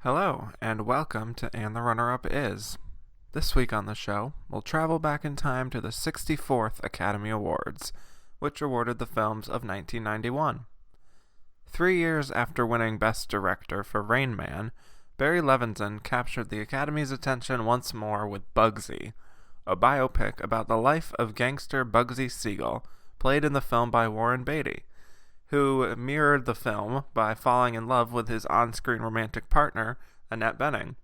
Hello, and welcome to And the Runner-Up Is. This week on the show, we'll travel back in time to the 64th Academy Awards, which awarded the films of 1991. 3 years after winning Best Director for Rain Man, Barry Levinson captured the Academy's attention once more with Bugsy, a biopic about the life of gangster Bugsy Siegel, played in the film by Warren Beatty, who mirrored the film by falling in love with his on-screen romantic partner, Annette Bening.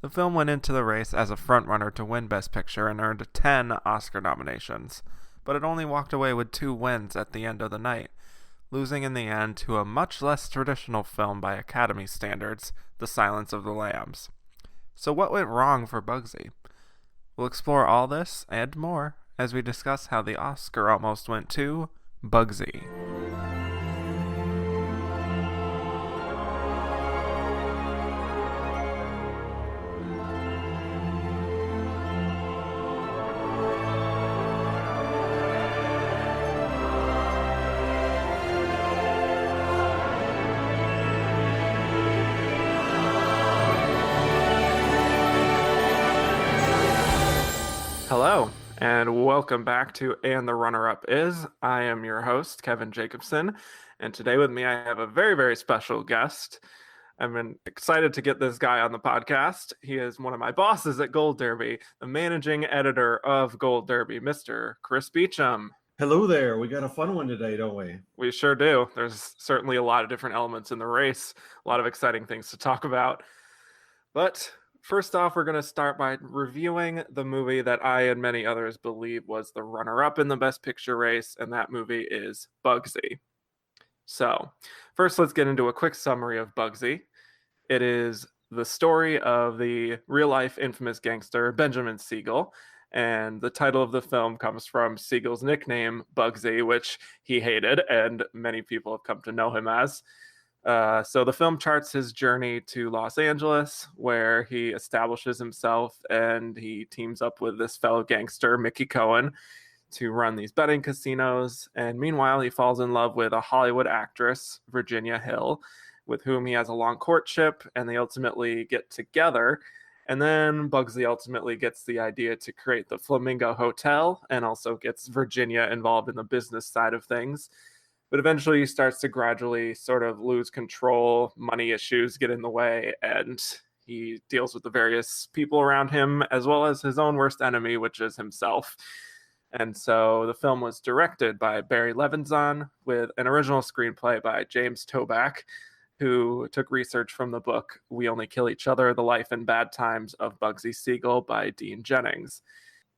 The film went into the race as a frontrunner to win Best Picture and earned 10 Oscar nominations, but it only walked away with 2 wins at the end of the night, losing in the end to a much less traditional film by Academy standards, The Silence of the Lambs. So what went wrong for Bugsy? We'll explore all this and more as we discuss how the Oscar almost went to Bugsy. Hello, and welcome back to And the Runner-Up Is. I am your host, Kevin Jacobson, and today with me I have a very, very special guest. I'm excited to get this guy on the podcast. He is one of my bosses at Gold Derby, the managing editor of Gold Derby, Mr. Chris Beachum. Hello there. We got a fun one today, don't we? We sure do. There's certainly a lot of different elements in the race, a lot of exciting things to talk about. But first off, we're going to start by reviewing the movie that I and many others believe was the runner-up in the Best Picture race, and that movie is Bugsy. So, first let's get into a quick summary of Bugsy. It is the story of the real-life infamous gangster Benjamin Siegel, and the title of the film comes from Siegel's nickname, Bugsy, which he hated, and many people have come to know him as. So the film charts his journey to Los Angeles, where he establishes himself and he teams up with this fellow gangster, Mickey Cohen, to run these betting casinos. And meanwhile, he falls in love with a Hollywood actress, Virginia Hill, with whom he has a long courtship, and they ultimately get together. And then Bugsy ultimately gets the idea to create the Flamingo Hotel and also gets Virginia involved in the business side of things. But eventually he starts to gradually sort of lose control, money issues get in the way, and he deals with the various people around him, as well as his own worst enemy, which is himself. And so the film was directed by Barry Levinson with an original screenplay by James Toback, who took research from the book We Only Kill Each Other, The Life and Bad Times of Bugsy Siegel by Dean Jennings.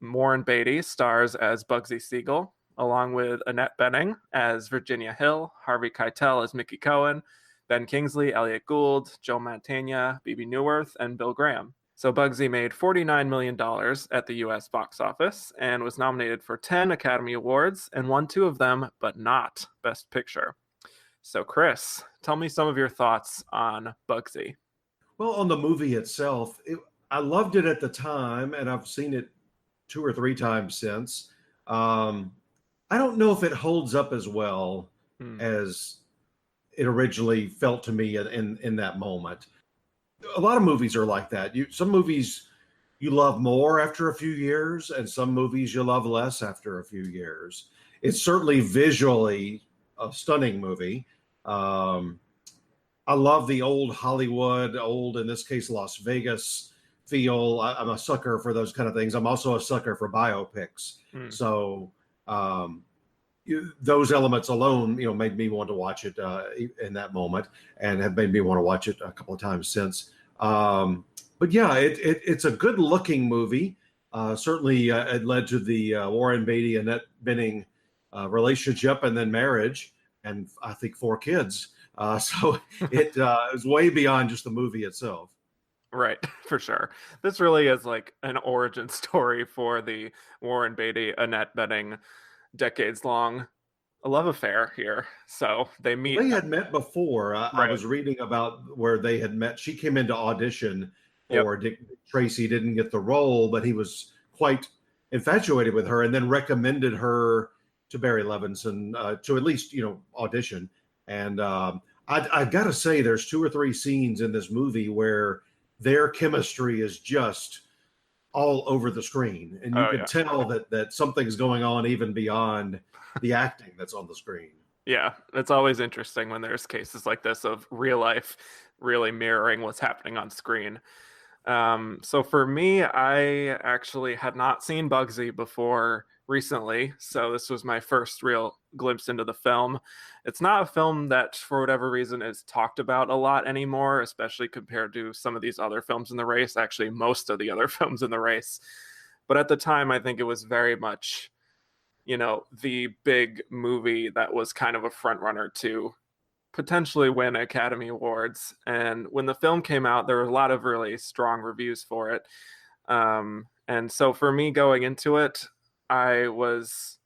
Warren Beatty stars as Bugsy Siegel, along with Annette Bening as Virginia Hill, Harvey Keitel as Mickey Cohen, Ben Kingsley, Elliot Gould, Joe Mantegna, Bebe Neuwirth, and Bill Graham. So Bugsy made $49 million at the US box office and was nominated for 10 Academy Awards and won 2 of them, but not Best Picture. So Chris, tell me some of your thoughts on Bugsy. Well, on the movie itself, I loved it at the time, and I've seen it 2 or 3 times since. I don't know if it holds up as well as it originally felt to me in that moment. A lot of movies are like that. Some movies you love more after a few years, and some movies you love less after a few years. It's certainly visually a stunning movie. I love the old Hollywood, in this case, Las Vegas feel. I'm a sucker for those kind of things. I'm also a sucker for biopics. So those elements alone, made me want to watch it in that moment, and have made me want to watch it a couple of times since. But yeah, it's a good-looking movie. Certainly, it led to the Warren Beatty and Annette Bening relationship, and then marriage, and I think 4 kids. So it was way beyond just the movie itself. Right, for sure. This really is like an origin story for the Warren Beatty, Annette Bening decades-long love affair here. So they meet. They had met before. Right. I was reading about where they had met. She came in to audition for Dick Tracy, didn't get the role, but he was quite infatuated with her and then recommended her to Barry Levinson to at least, audition. And I got to say, there's 2 or 3 scenes in this movie where their chemistry is just all over the screen, and you Oh can yeah. tell that something's going on even beyond the acting that's on the screen. Yeah, it's always interesting when there's cases like this of real life really mirroring what's happening on screen. So for me, I actually had not seen Bugsy before recently, so this was my first real glimpse into the film. It's not a film that, for whatever reason, is talked about a lot anymore, especially compared to some of these other films in the race, actually, most of the other films in the race. But at the time, I think it was very much, the big movie that was kind of a front runner to potentially win Academy Awards. And when the film came out, there were a lot of really strong reviews for it. And so for me going into it, I was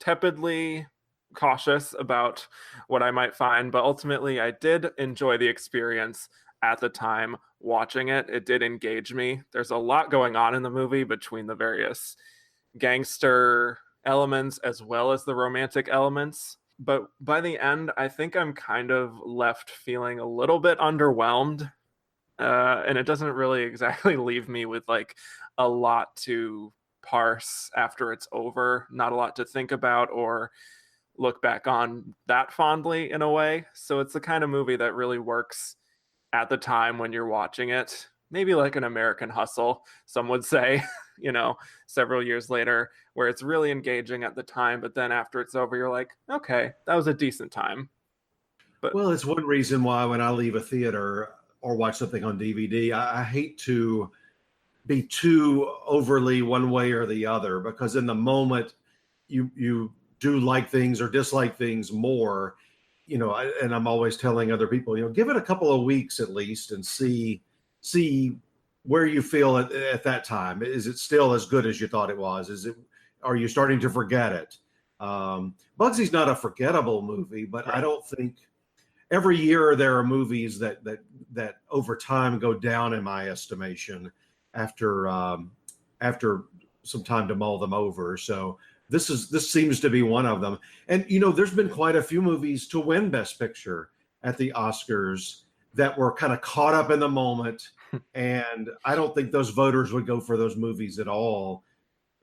tepidly cautious about what I might find, but ultimately I did enjoy the experience at the time watching it. It did engage me. There's a lot going on in the movie between the various gangster elements as well as the romantic elements. But by the end, I think I'm kind of left feeling a little bit underwhelmed. And it doesn't really exactly leave me with like a lot to parse after it's over, not a lot to think about or look back on that fondly in a way. So it's the kind of movie that really works at the time when you're watching it. Maybe like an American Hustle, some would say, several years later, where it's really engaging at the time, but then after it's over, you're like, okay, that was a decent time. But Well, it's one reason why when I leave a theater or watch something on DVD, I hate to be too overly one way or the other, because in the moment you do like things or dislike things more. And I'm always telling other people, give it a couple of weeks at least and see where you feel at that time. Is it still as good as you thought it was? Are you starting to forget it? Bugsy's not a forgettable movie, but I right. don't think every year there are movies that over time go down in my estimation after some time to mull them over. So this seems to be one of them. And there's been quite a few movies to win Best Picture at the Oscars that were kind of caught up in the moment, and I don't think those voters would go for those movies at all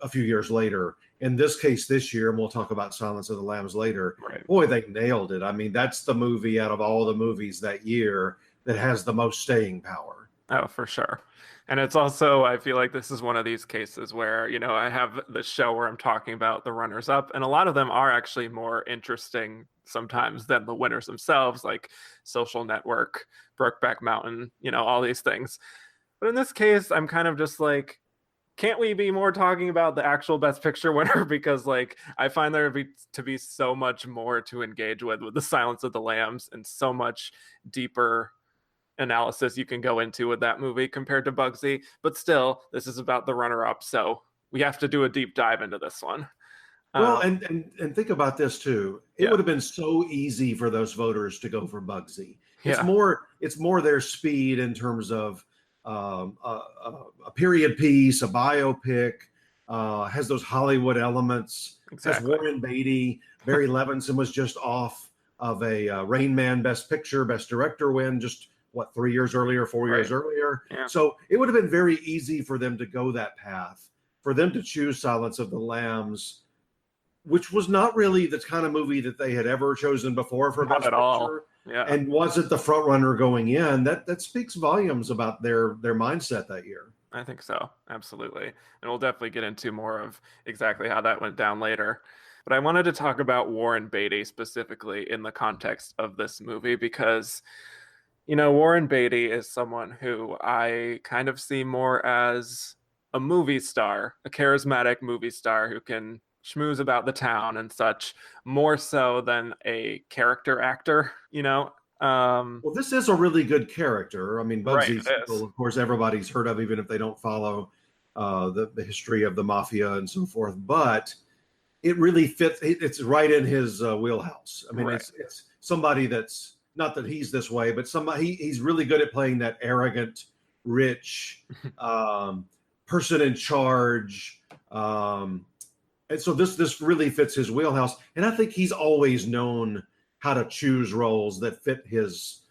a few years later. In this case, this year, and we'll talk about Silence of the Lambs later, Right. boy, they nailed it. I mean, that's the movie out of all the movies that year that has the most staying power. Oh, for sure. And it's also, I feel like this is one of these cases where, I have the show where I'm talking about the runners up, and a lot of them are actually more interesting sometimes than the winners themselves, like Social Network, Brokeback Mountain, all these things. But in this case, I'm kind of just like, can't we be more talking about the actual Best Picture winner? Because like I find there to be so much more to engage with the Silence of the Lambs, and so much deeper analysis you can go into with that movie compared to Bugsy. But still, this is about the runner-up, so we have to do a deep dive into this one. Well, Um, and think about this too. It yeah, would have been so easy for those voters to go for Bugsy. It's yeah, more their speed in terms of a period piece, a biopic, has those Hollywood elements, has exactly. Warren Beatty. Barry Levinson was just off of a Rain Man Best Picture, Best Director win, just what, 3 years earlier, 4 years Right. earlier. Yeah. So it would have been very easy for them to go that path, for them to choose Silence of the Lambs, which was not really the kind of movie that they had ever chosen before for Not Best at all. Picture, Yeah. and wasn't the front runner going in. That speaks volumes about their mindset that year. I think so. Absolutely. And we'll definitely get into more of exactly how that went down later. But I wanted to talk about Warren Beatty specifically in the context of this movie because, Warren Beatty is someone who I kind of see more as a movie star, a charismatic movie star who can schmooze about the town and such, more so than a character actor, Well, this is a really good character. I mean, Right, Bugsy it is. Siegel, of course, everybody's heard of, even if they don't follow the history of the mafia and so forth. But it really fits. It's right in his wheelhouse. I mean, Right. it's somebody that's not that he's this way, but he's really good at playing that arrogant, rich person in charge. And so this really fits his wheelhouse. And I think he's always known how to choose roles that fit his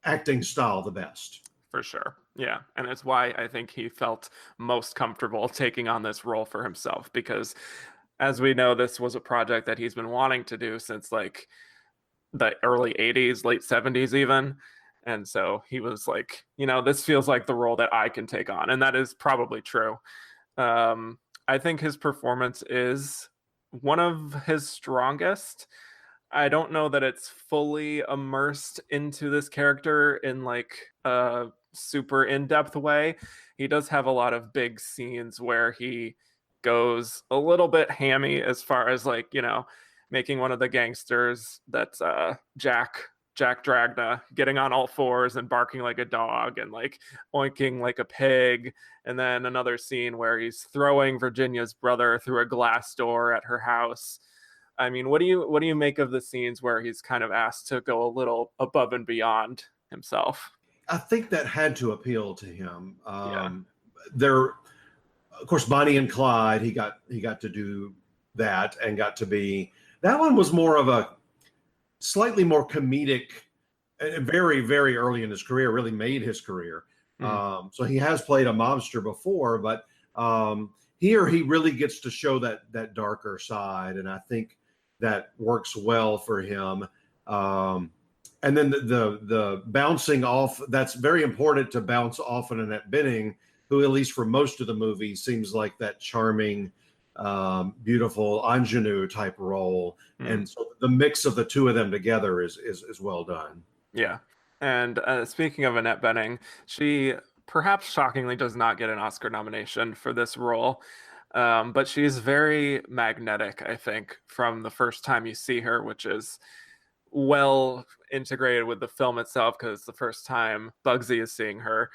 acting style the best. For sure. Yeah. And it's why I think he felt most comfortable taking on this role for himself, because as we know, this was a project that he's been wanting to do since like the early 80s, late 70s, even. And so he was like, this feels like the role that I can take on. And that is probably true. I think his performance is one of his strongest. I don't know that it's fully immersed into this character in like a super in-depth way. He does have a lot of big scenes where he goes a little bit hammy as far as like, making one of the gangsters that's Jack Dragna getting on all fours and barking like a dog and like oinking like a pig. And then another scene where he's throwing Virginia's brother through a glass door at her house. I mean, what do you make of the scenes where he's kind of asked to go a little above and beyond himself? I think that had to appeal to him. Yeah. There, of course, Bonnie and Clyde. He got to do that and got to be. That one was more of a slightly more comedic. Very, very early in his career, really made his career. So he has played a mobster before, but here he really gets to show that darker side, and I think that works well for him. And then the bouncing off, that's very important to bounce off of Annette Bening, who at least for most of the movie seems like that charming, beautiful ingenue type role. And so the mix of the two of them together is well done. Yeah. And speaking of Annette Bening, she perhaps shockingly does not get an Oscar nomination for this role. But she's very magnetic, I think, from the first time you see her, which is well integrated with the film itself because it's the first time Bugsy is seeing her.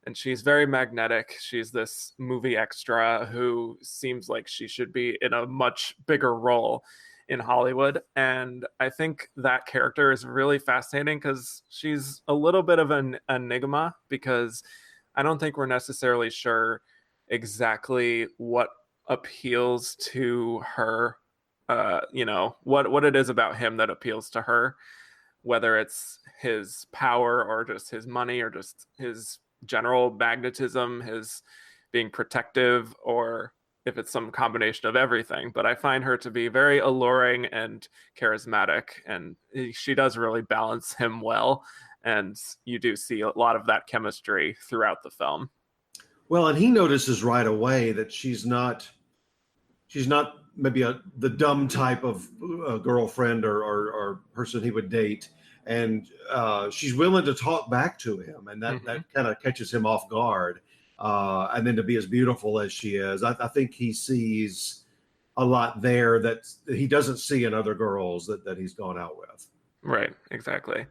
And she's very magnetic. She's this movie extra who seems like she should be in a much bigger role in Hollywood. And I think that character is really fascinating because she's a little bit of an enigma, because I don't think we're necessarily sure exactly what appeals to her, what it is about him that appeals to her, whether it's his power or just his money or just his general magnetism, his being protective, or if it's some combination of everything. But I find her to be very alluring and charismatic, and she does really balance him well. And you do see a lot of that chemistry throughout the film. Well, and he notices right away that she's not maybe the dumb type of girlfriend or person he would date. And she's willing to talk back to him, and that kind of catches him off guard. And then to be as beautiful as she is, I think he sees a lot there that he doesn't see in other girls that he's gone out with. Right, exactly.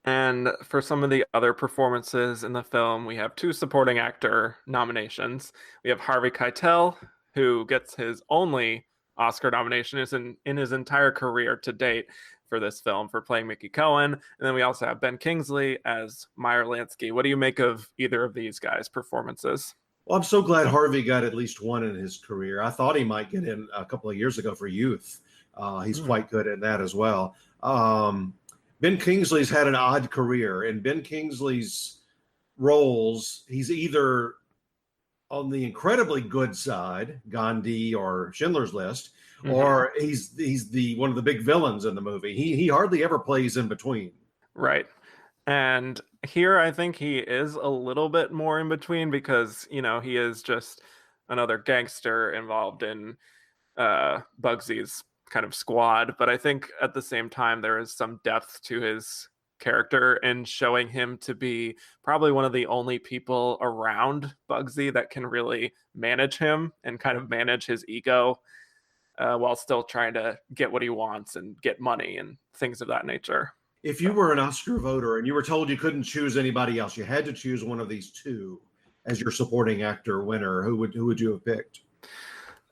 And for some of the other performances in the film, we have 2 supporting actor nominations. We have Harvey Keitel, who gets his only Oscar nomination in his entire career to date for this film for playing Mickey Cohen. And then we also have Ben Kingsley as Meyer Lansky. What do you make of either of these guys' performances? Well, I'm so glad Harvey got at least one in his career. I thought he might get in a couple of years ago for Youth. He's quite good in that as well. Ben Kingsley's had an odd career. In Ben Kingsley's roles, he's either on the incredibly good side, Gandhi or Schindler's List, or he's the one of the big villains in the movie. He hardly ever plays in between. Right. And here I think he is a little bit more in between because, he is just another gangster involved in Bugsy's kind of squad. But I think at the same time, there is some depth to his character and showing him to be probably one of the only people around Bugsy that can really manage him and kind of manage his ego while still trying to get what he wants and get money and things of that nature. If you were an Oscar voter and you were told you couldn't choose anybody else, you had to choose one of these 2 as your supporting actor winner, who would you have picked?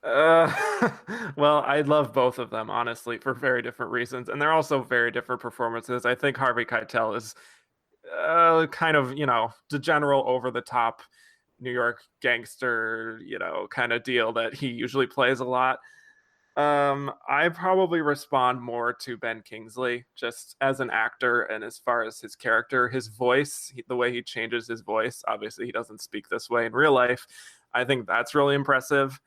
Well, I love both of them, honestly, for very different reasons. And they're also very different performances. I think Harvey Keitel is kind of, the general over the top New York gangster, kind of deal that he usually plays a lot. I probably respond more to Ben Kingsley just as an actor and as far as his character, his voice, the way he changes his voice. Obviously, he doesn't speak this way in real life. I think that's really impressive.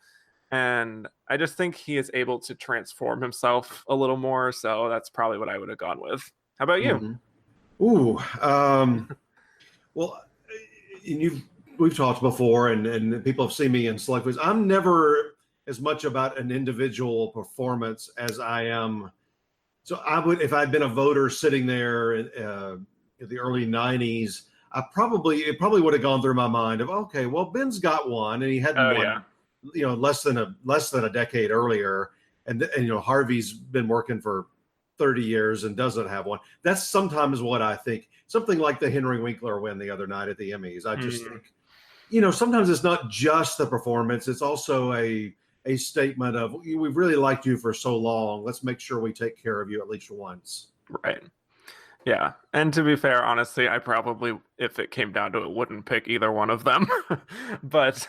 And I just think he is able to transform himself a little more. So that's probably what I would have gone with. How about you? Mhm. Ooh, well, and we've talked before, and people have seen me in select movies. I'm never as much about an individual performance as I am. So I would, if I'd been a voter sitting there in the early '90s, it probably would have gone through my mind of, okay, well, Ben's got one, and he hadn't Oh, won, yeah. less than a decade earlier, and Harvey's been working for 30 years and doesn't have one. That's sometimes what I think. Something like the Henry Winkler win the other night at the Emmys. I just think, sometimes it's not just the performance; it's also a statement of, we've really liked you for so long. Let's make sure we take care of you at least once. Right. Yeah. And to be fair, honestly, I probably, if it came down to it, wouldn't pick either one of them. But,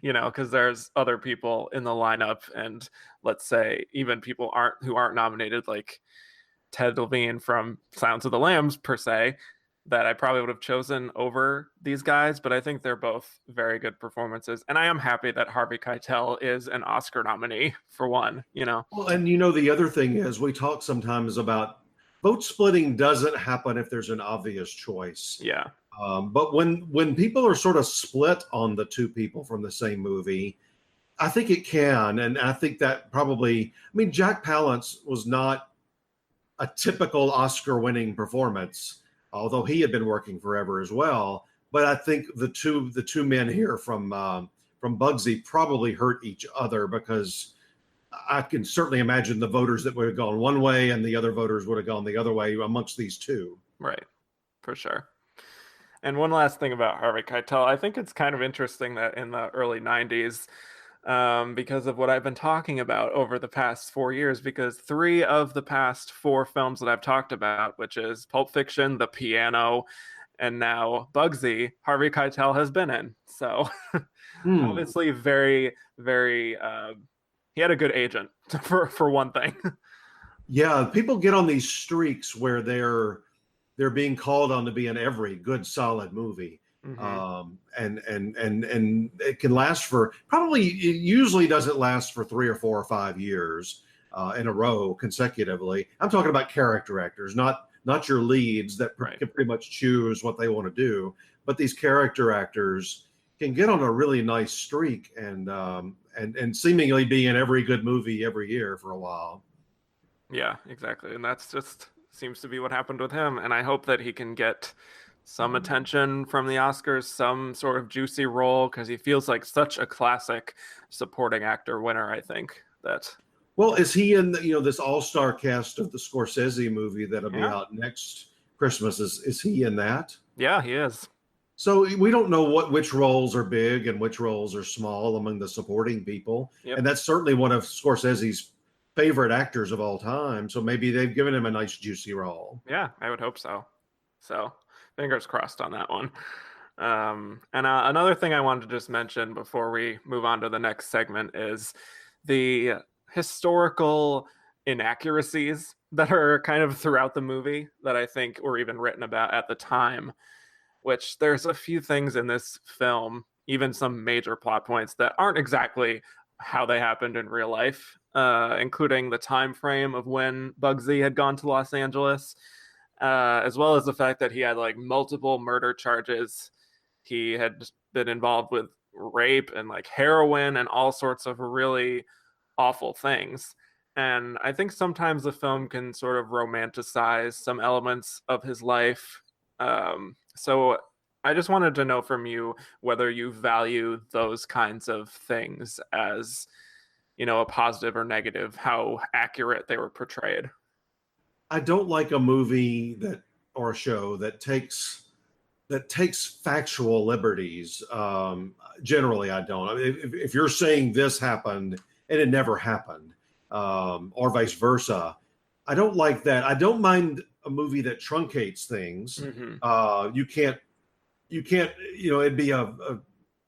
because there's other people in the lineup, and let's say even people who aren't nominated, like Ted Levine from Silence of the Lambs, per se, that I probably would have chosen over these guys. But I think they're both very good performances. And I am happy that Harvey Keitel is an Oscar nominee for one. Well, and the other thing is, we talk sometimes about vote splitting doesn't happen if there's an obvious choice. Yeah. But when people are sort of split on the two people from the same movie, I think it can. And I think that probably, Jack Palance was not a typical Oscar winning performance, although he had been working forever as well. But I think the two men here from Bugsy probably hurt each other, because I can certainly imagine the voters that would have gone one way and the other voters would have gone the other way amongst these two. Right. For sure. And one last thing about Harvey Keitel, I think it's kind of interesting that in the early 90s, because of what I've been talking about over the past 4 years, because 3 of the past 4 films that I've talked about, which is Pulp Fiction, The Piano, and now Bugsy, Harvey Keitel has been in. So obviously very, very, he had a good agent for one thing. Yeah, people get on these streaks where they're being called on to be in every good solid movie. Mm-hmm. And it can last for, probably, it usually doesn't last for 3 or 4 or 5 years in a row consecutively. I'm talking about character actors, not your leads that can pretty much choose what they want to do, but these character actors can get on a really nice streak and seemingly be in every good movie every year for a while. Yeah, exactly. And that's just seems to be what happened with him. And I hope that he can get some attention from the Oscars, some sort of juicy role, because he feels like such a classic supporting actor winner, I think. Well, is he in this all-star cast of the Scorsese movie that'll be out next Christmas? Is he in that? Yeah, he is. So we don't know which roles are big and which roles are small among the supporting people. Yep. And that's certainly one of Scorsese's favorite actors of all time. So maybe they've given him a nice juicy role. Yeah, I would hope so. So fingers crossed on that one. And another thing I wanted to just mention before we move on to the next segment is the historical inaccuracies that are kind of throughout the movie that I think were even written about at the time, which there's a few things in this film, even some major plot points that aren't exactly how they happened in real life, including the time frame of when Bugsy had gone to Los Angeles, as well as the fact that he had like multiple murder charges. He had been involved with rape and like heroin and all sorts of really awful things. And I think sometimes the film can sort of romanticize some elements of his life. So I just wanted to know from you whether you value those kinds of things as, a positive or negative, how accurate they were portrayed. I don't like a movie or a show that takes factual liberties. Generally, I don't. If you're saying this happened and it never happened, or vice versa, I don't like that. I don't mind a movie that truncates things. Mm-hmm. You can't. It'd be a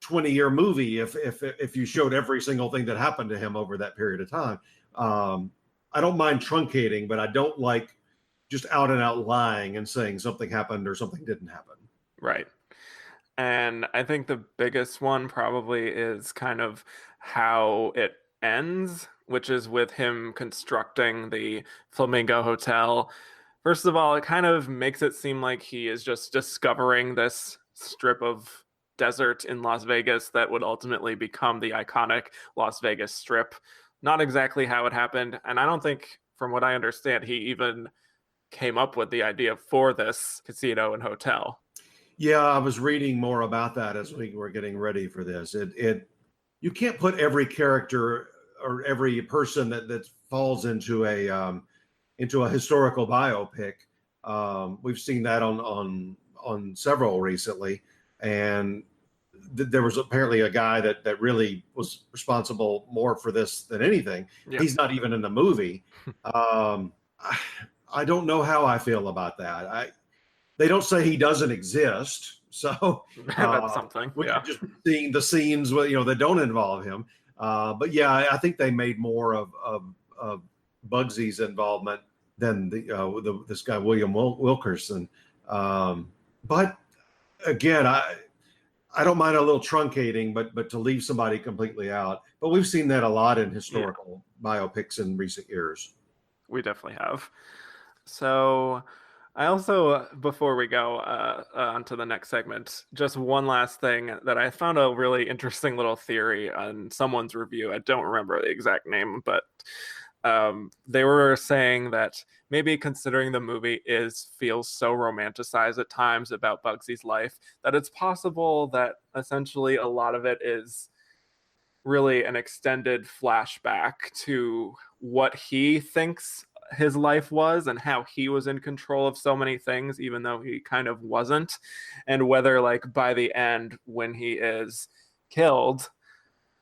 20-year movie if you showed every single thing that happened to him over that period of time. I don't mind truncating, but I don't like just out and out lying and saying something happened or something didn't happen. Right. And I think the biggest one probably is kind of how it ends, which is with him constructing the Flamingo Hotel. First of all, it kind of makes it seem like he is just discovering this strip of desert in Las Vegas that would ultimately become the iconic Las Vegas Strip. Not exactly how it happened. And I don't think, from what I understand, he even came up with the idea for this casino and hotel. Yeah, I was reading more about that as we were getting ready for this. It you can't put every character or every person that falls into a historical biopic. We've seen that on several recently, and there was apparently a guy that really was responsible more for this than anything. Yeah. He's not even in the movie. I don't know how I feel about that. They don't say he doesn't exist, so That's something. we Yeah. could just be seeing the scenes that don't involve him. But yeah, I think they made more of Bugsy's involvement than this guy William Wilkerson. But again, I don't mind a little truncating, but to leave somebody completely out. But we've seen that a lot in historical biopics in recent years. We definitely have. So I also, before we go on to the next segment, just one last thing that I found a really interesting little theory on someone's review. I don't remember the exact name, but they were saying that maybe considering the movie feels so romanticized at times about Bugsy's life, that it's possible that essentially a lot of it is really an extended flashback to what he thinks his life was and how he was in control of so many things, even though he kind of wasn't. And whether, like, by the end, when he is killed,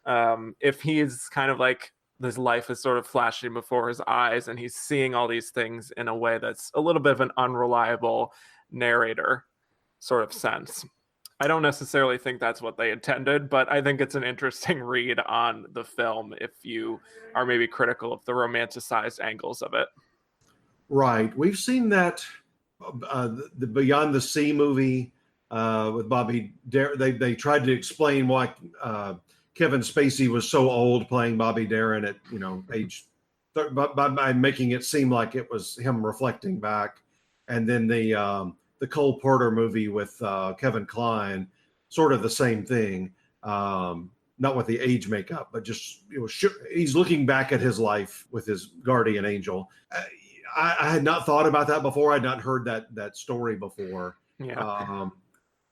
if he's kind of like, his life is sort of flashing before his eyes and he's seeing all these things in a way that's a little bit of an unreliable narrator sort of sense. I don't necessarily think that's what they intended, but I think it's an interesting read on the film if you are maybe critical of the romanticized angles of it. Right. We've seen that the Beyond the Sea movie with Bobby Darin. They tried to explain why Kevin Spacey was so old playing Bobby Darin at age by making it seem like it was him reflecting back, and then the Cole Porter movie with Kevin Kline, sort of the same thing. Not with the age makeup, but just he's looking back at his life with his guardian angel. I had not thought about that before. I had not heard that story before. Yeah.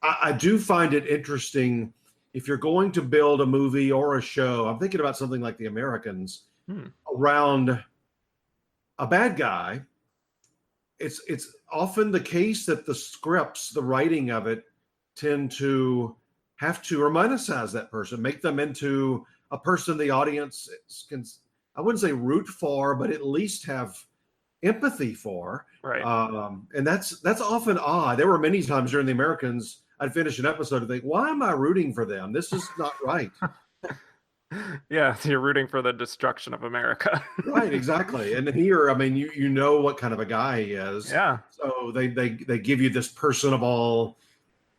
I do find it interesting if you're going to build a movie or a show. I'm thinking about something like The Americans around a bad guy. It's often the case that the scripts, the writing of it, tend to have to romanticize that person, make them into a person the audience can, I wouldn't say root for, but at least have empathy for. Right. And that's often odd. There were many times during The Americans, I'd finish an episode and think, why am I rooting for them? This is not right. Yeah, you're rooting for the destruction of America. Right, exactly. And here, I mean, you know what kind of a guy he is. Yeah. So they give you this person of all,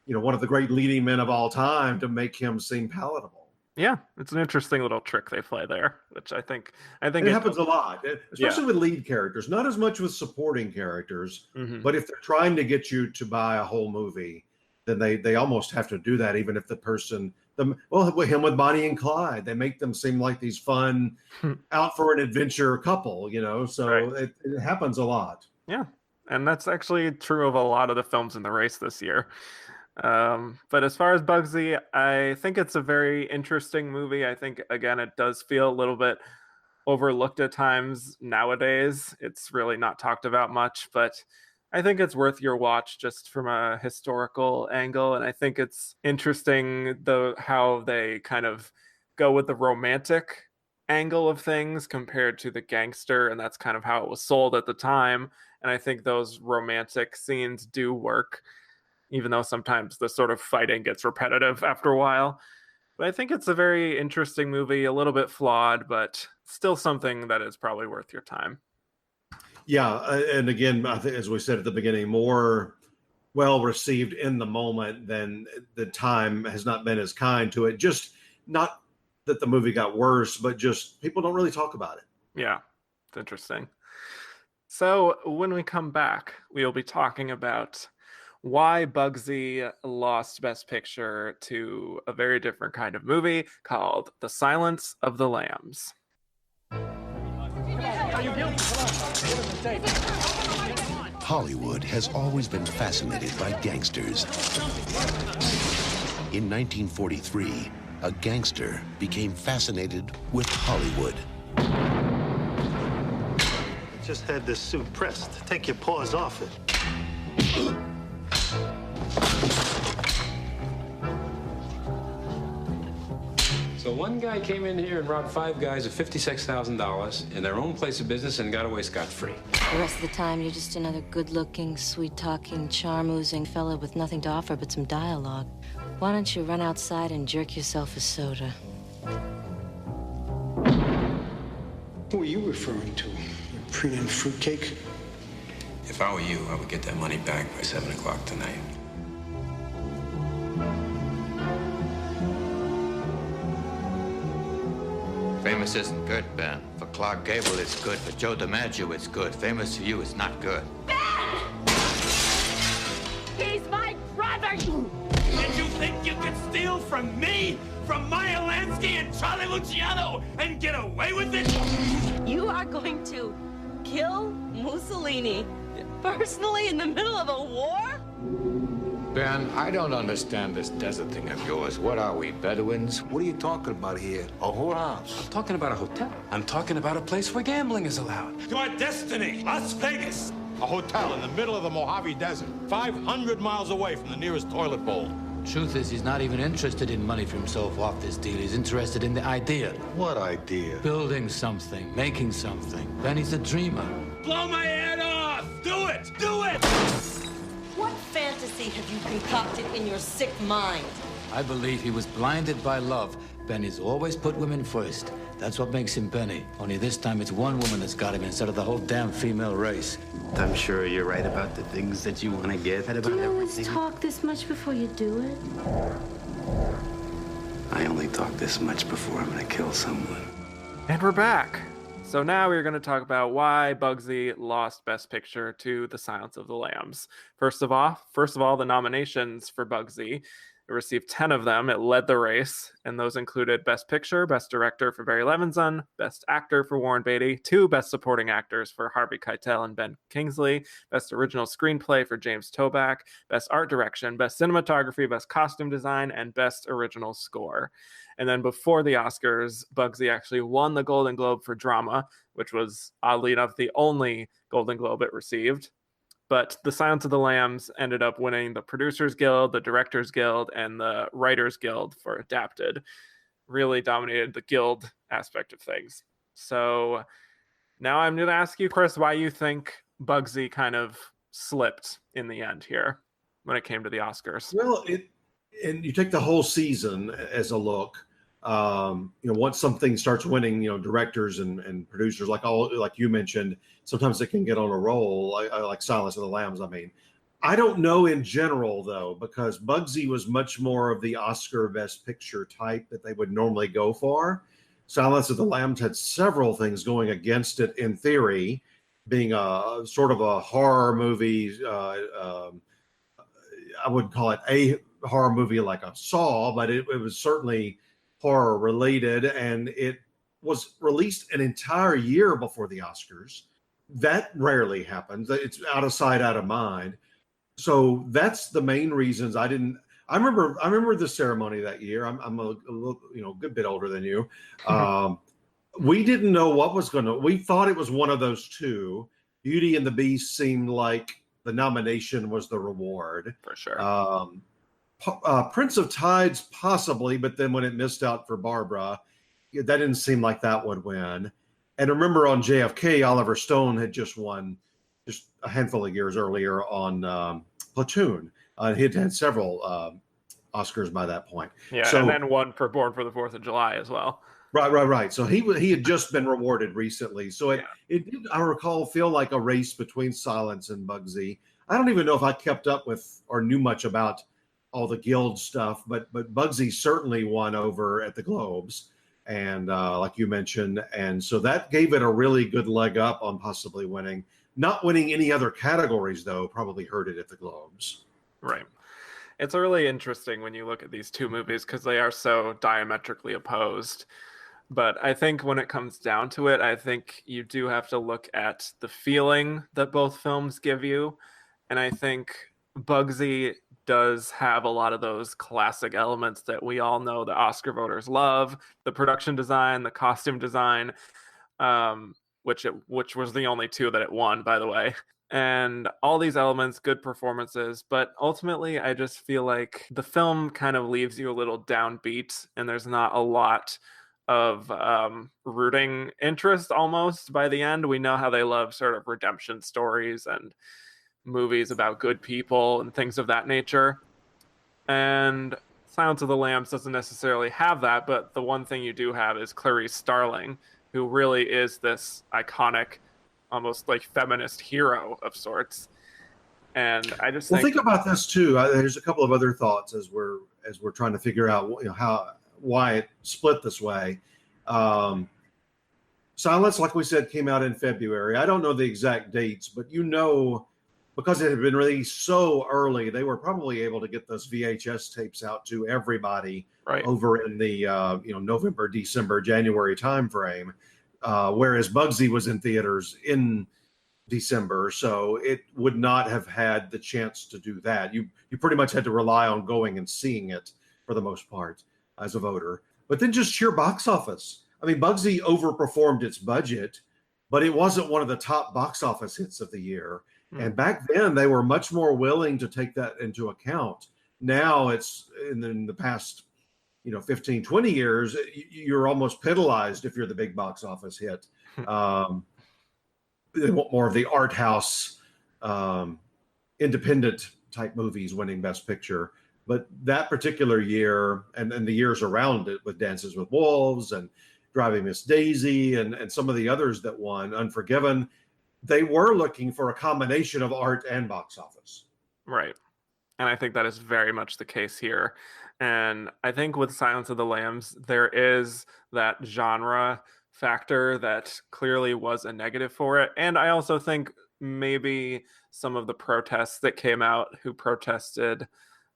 one of the great leading men of all time to make him seem palatable. Yeah, it's an interesting little trick they play there, which I think it happens a lot, especially with lead characters. Not as much with supporting characters, but if they're trying to get you to buy a whole movie, then they almost have to do that, even if the person. Him with Bonnie and Clyde, they make them seem like these fun, out for an adventure couple, So right. It happens a lot. Yeah, and that's actually true of a lot of the films in the race this year. But as far as Bugsy, I think it's a very interesting movie. I think, again, it does feel a little bit overlooked at times nowadays. It's really not talked about much, but I think it's worth your watch just from a historical angle. And I think it's interesting, how they kind of go with the romantic angle of things compared to the gangster. And that's kind of how it was sold at the time. And I think those romantic scenes do work, even though sometimes the sort of fighting gets repetitive after a while. But I think it's a very interesting movie, a little bit flawed, but still something that is probably worth your time. Yeah, and again, I think, as we said at the beginning, more well received in the moment than the time has not been as kind to it. Just not that the movie got worse, but just people don't really talk about it. Yeah, it's interesting. So when we come back, we'll be talking about why Bugsy lost Best Picture to a very different kind of movie called The Silence of the Lambs. Hollywood has always been fascinated by gangsters. In 1943, a gangster became fascinated with Hollywood. Just had this suit pressed. Take your paws off it. So one guy came in here and robbed 5 guys of $56,000 in their own place of business and got away scot-free. The rest of the time, you're just another good-looking, sweet-talking, charm-oozing fella with nothing to offer but some dialogue. Why don't you run outside and jerk yourself a soda? Who are you referring to? Pre and fruitcake? If I were you, I would get that money back by 7 o'clock tonight. Famous isn't good, Ben. For Clark Gable, it's good. For Joe DiMaggio, it's good. Famous to you, it's not good. Ben! He's my brother! And you think you can steal from me? From Maya Lansky and Charlie Luciano and get away with it? You are going to kill Mussolini personally in the middle of a war? Ben, I don't understand this desert thing of yours. What are we, Bedouins? What are you talking about here? A whorehouse? I'm talking about a hotel. I'm talking about a place where gambling is allowed. To our destiny, Las Vegas. A hotel in the middle of the Mojave Desert, 500 miles away from the nearest toilet bowl. Truth is, he's not even interested in money for himself off this deal. He's interested in the idea. What idea? Building something, making something. Benny's a dreamer. Blow my head off! Do it! Do it! What fantasy have you concocted in your sick mind? I believe he was blinded by love. Benny's always put women first. That's what makes him Benny. Only this time it's one woman that's got him instead of the whole damn female race. I'm sure you're right about the things that you want to get. About Do you always everything. talk this much before you do it? I only talk this much before I'm going to kill someone. And we're back. So now we're going to talk about why Bugsy lost Best Picture to The Silence of the Lambs. First of all, the nominations for Bugsy. It received 10 of them. It led the race, and those included Best Picture, Best Director for Barry Levinson, Best Actor for Warren Beatty, 2 Best Supporting Actors for Harvey Keitel and Ben Kingsley, Best Original Screenplay for James Toback, Best Art Direction, Best Cinematography, Best Costume Design, and Best Original Score. And then before the Oscars, Bugsy actually won the Golden Globe for Drama, which was, oddly enough, the only Golden Globe it received. But The Silence of the Lambs ended up winning the Producers Guild, the Directors Guild, and the Writers Guild for Adapted. Really dominated the guild aspect of things. So now I'm going to ask you, Chris, why you think Bugsy kind of slipped in the end here when it came to the Oscars. Well, and you take the whole season as a look. Once something starts winning, directors and producers, like you mentioned, sometimes it can get on a roll, like Silence of the Lambs. I don't know in general though, because Bugsy was much more of the Oscar Best Picture type that they would normally go for. Silence of the Lambs had several things going against it in theory, being a sort of a horror movie. I wouldn't call it a horror movie like a Saw, but it was certainly horror related, and it was released an entire year before the Oscars. That rarely happens. It's out of sight, out of mind. So that's the main reasons I remember the ceremony that year. I'm a little, good bit older than you. We didn't know what was we thought it was one of those two. Beauty and the Beast seemed like the nomination was the reward. For sure. Prince of Tides possibly, but then when it missed out for Barbara, that didn't seem like that would win. And remember on JFK, Oliver Stone had just won just a handful of years earlier on Platoon. He'd had several Oscars by that point. Yeah, so, and then one for Born for the 4th of July as well. Right. So he had just been rewarded recently. So it did, I recall, feel like a race between Silence and Bugsy. I don't even know if I kept up with or knew much about all the Guild stuff, but Bugsy certainly won over at the Globes, and like you mentioned, and so that gave it a really good leg up on possibly winning. Not winning any other categories, though, probably hurt it at the Globes. Right. It's really interesting when you look at these two movies because they are so diametrically opposed. But I think when it comes down to it, I think you do have to look at the feeling that both films give you. And I think Bugsy does have a lot of those classic elements that we all know the Oscar voters love, the production design, the costume design, which was the only two that it won, by the way. And all these elements, good performances, but ultimately I just feel like the film kind of leaves you a little downbeat, and there's not a lot of rooting interest almost by the end. We know how they love sort of redemption stories and movies about good people and things of that nature. And Silence of the Lambs doesn't necessarily have that, but the one thing you do have is Clarice Starling, who really is this iconic, almost like feminist hero of sorts. And I just think about this too. There's a couple of other thoughts as we're trying to figure out why it split this way. Silence, like we said, came out in February. I don't know the exact dates, but because it had been released so early, they were probably able to get those VHS tapes out to everybody over in the November, December, January timeframe. Whereas Bugsy was in theaters in December, so it would not have had the chance to do that. You pretty much had to rely on going and seeing it for the most part as a voter. But then just sheer box office. I mean, Bugsy overperformed its budget, but it wasn't one of the top box office hits of the year. And back then, they were much more willing to take that into account. Now it's in the past, 15, 20 years, you're almost penalized if you're the big box office hit. They want more of the art house, independent type movies winning Best Picture. But that particular year and the years around it with Dances with Wolves and Driving Miss Daisy and some of the others that won, Unforgiven, they were looking for a combination of art and box office. Right. And I think that is very much the case here. And I think with Silence of the Lambs, there is that genre factor that clearly was a negative for it. And I also think maybe some of the protests that came out who protested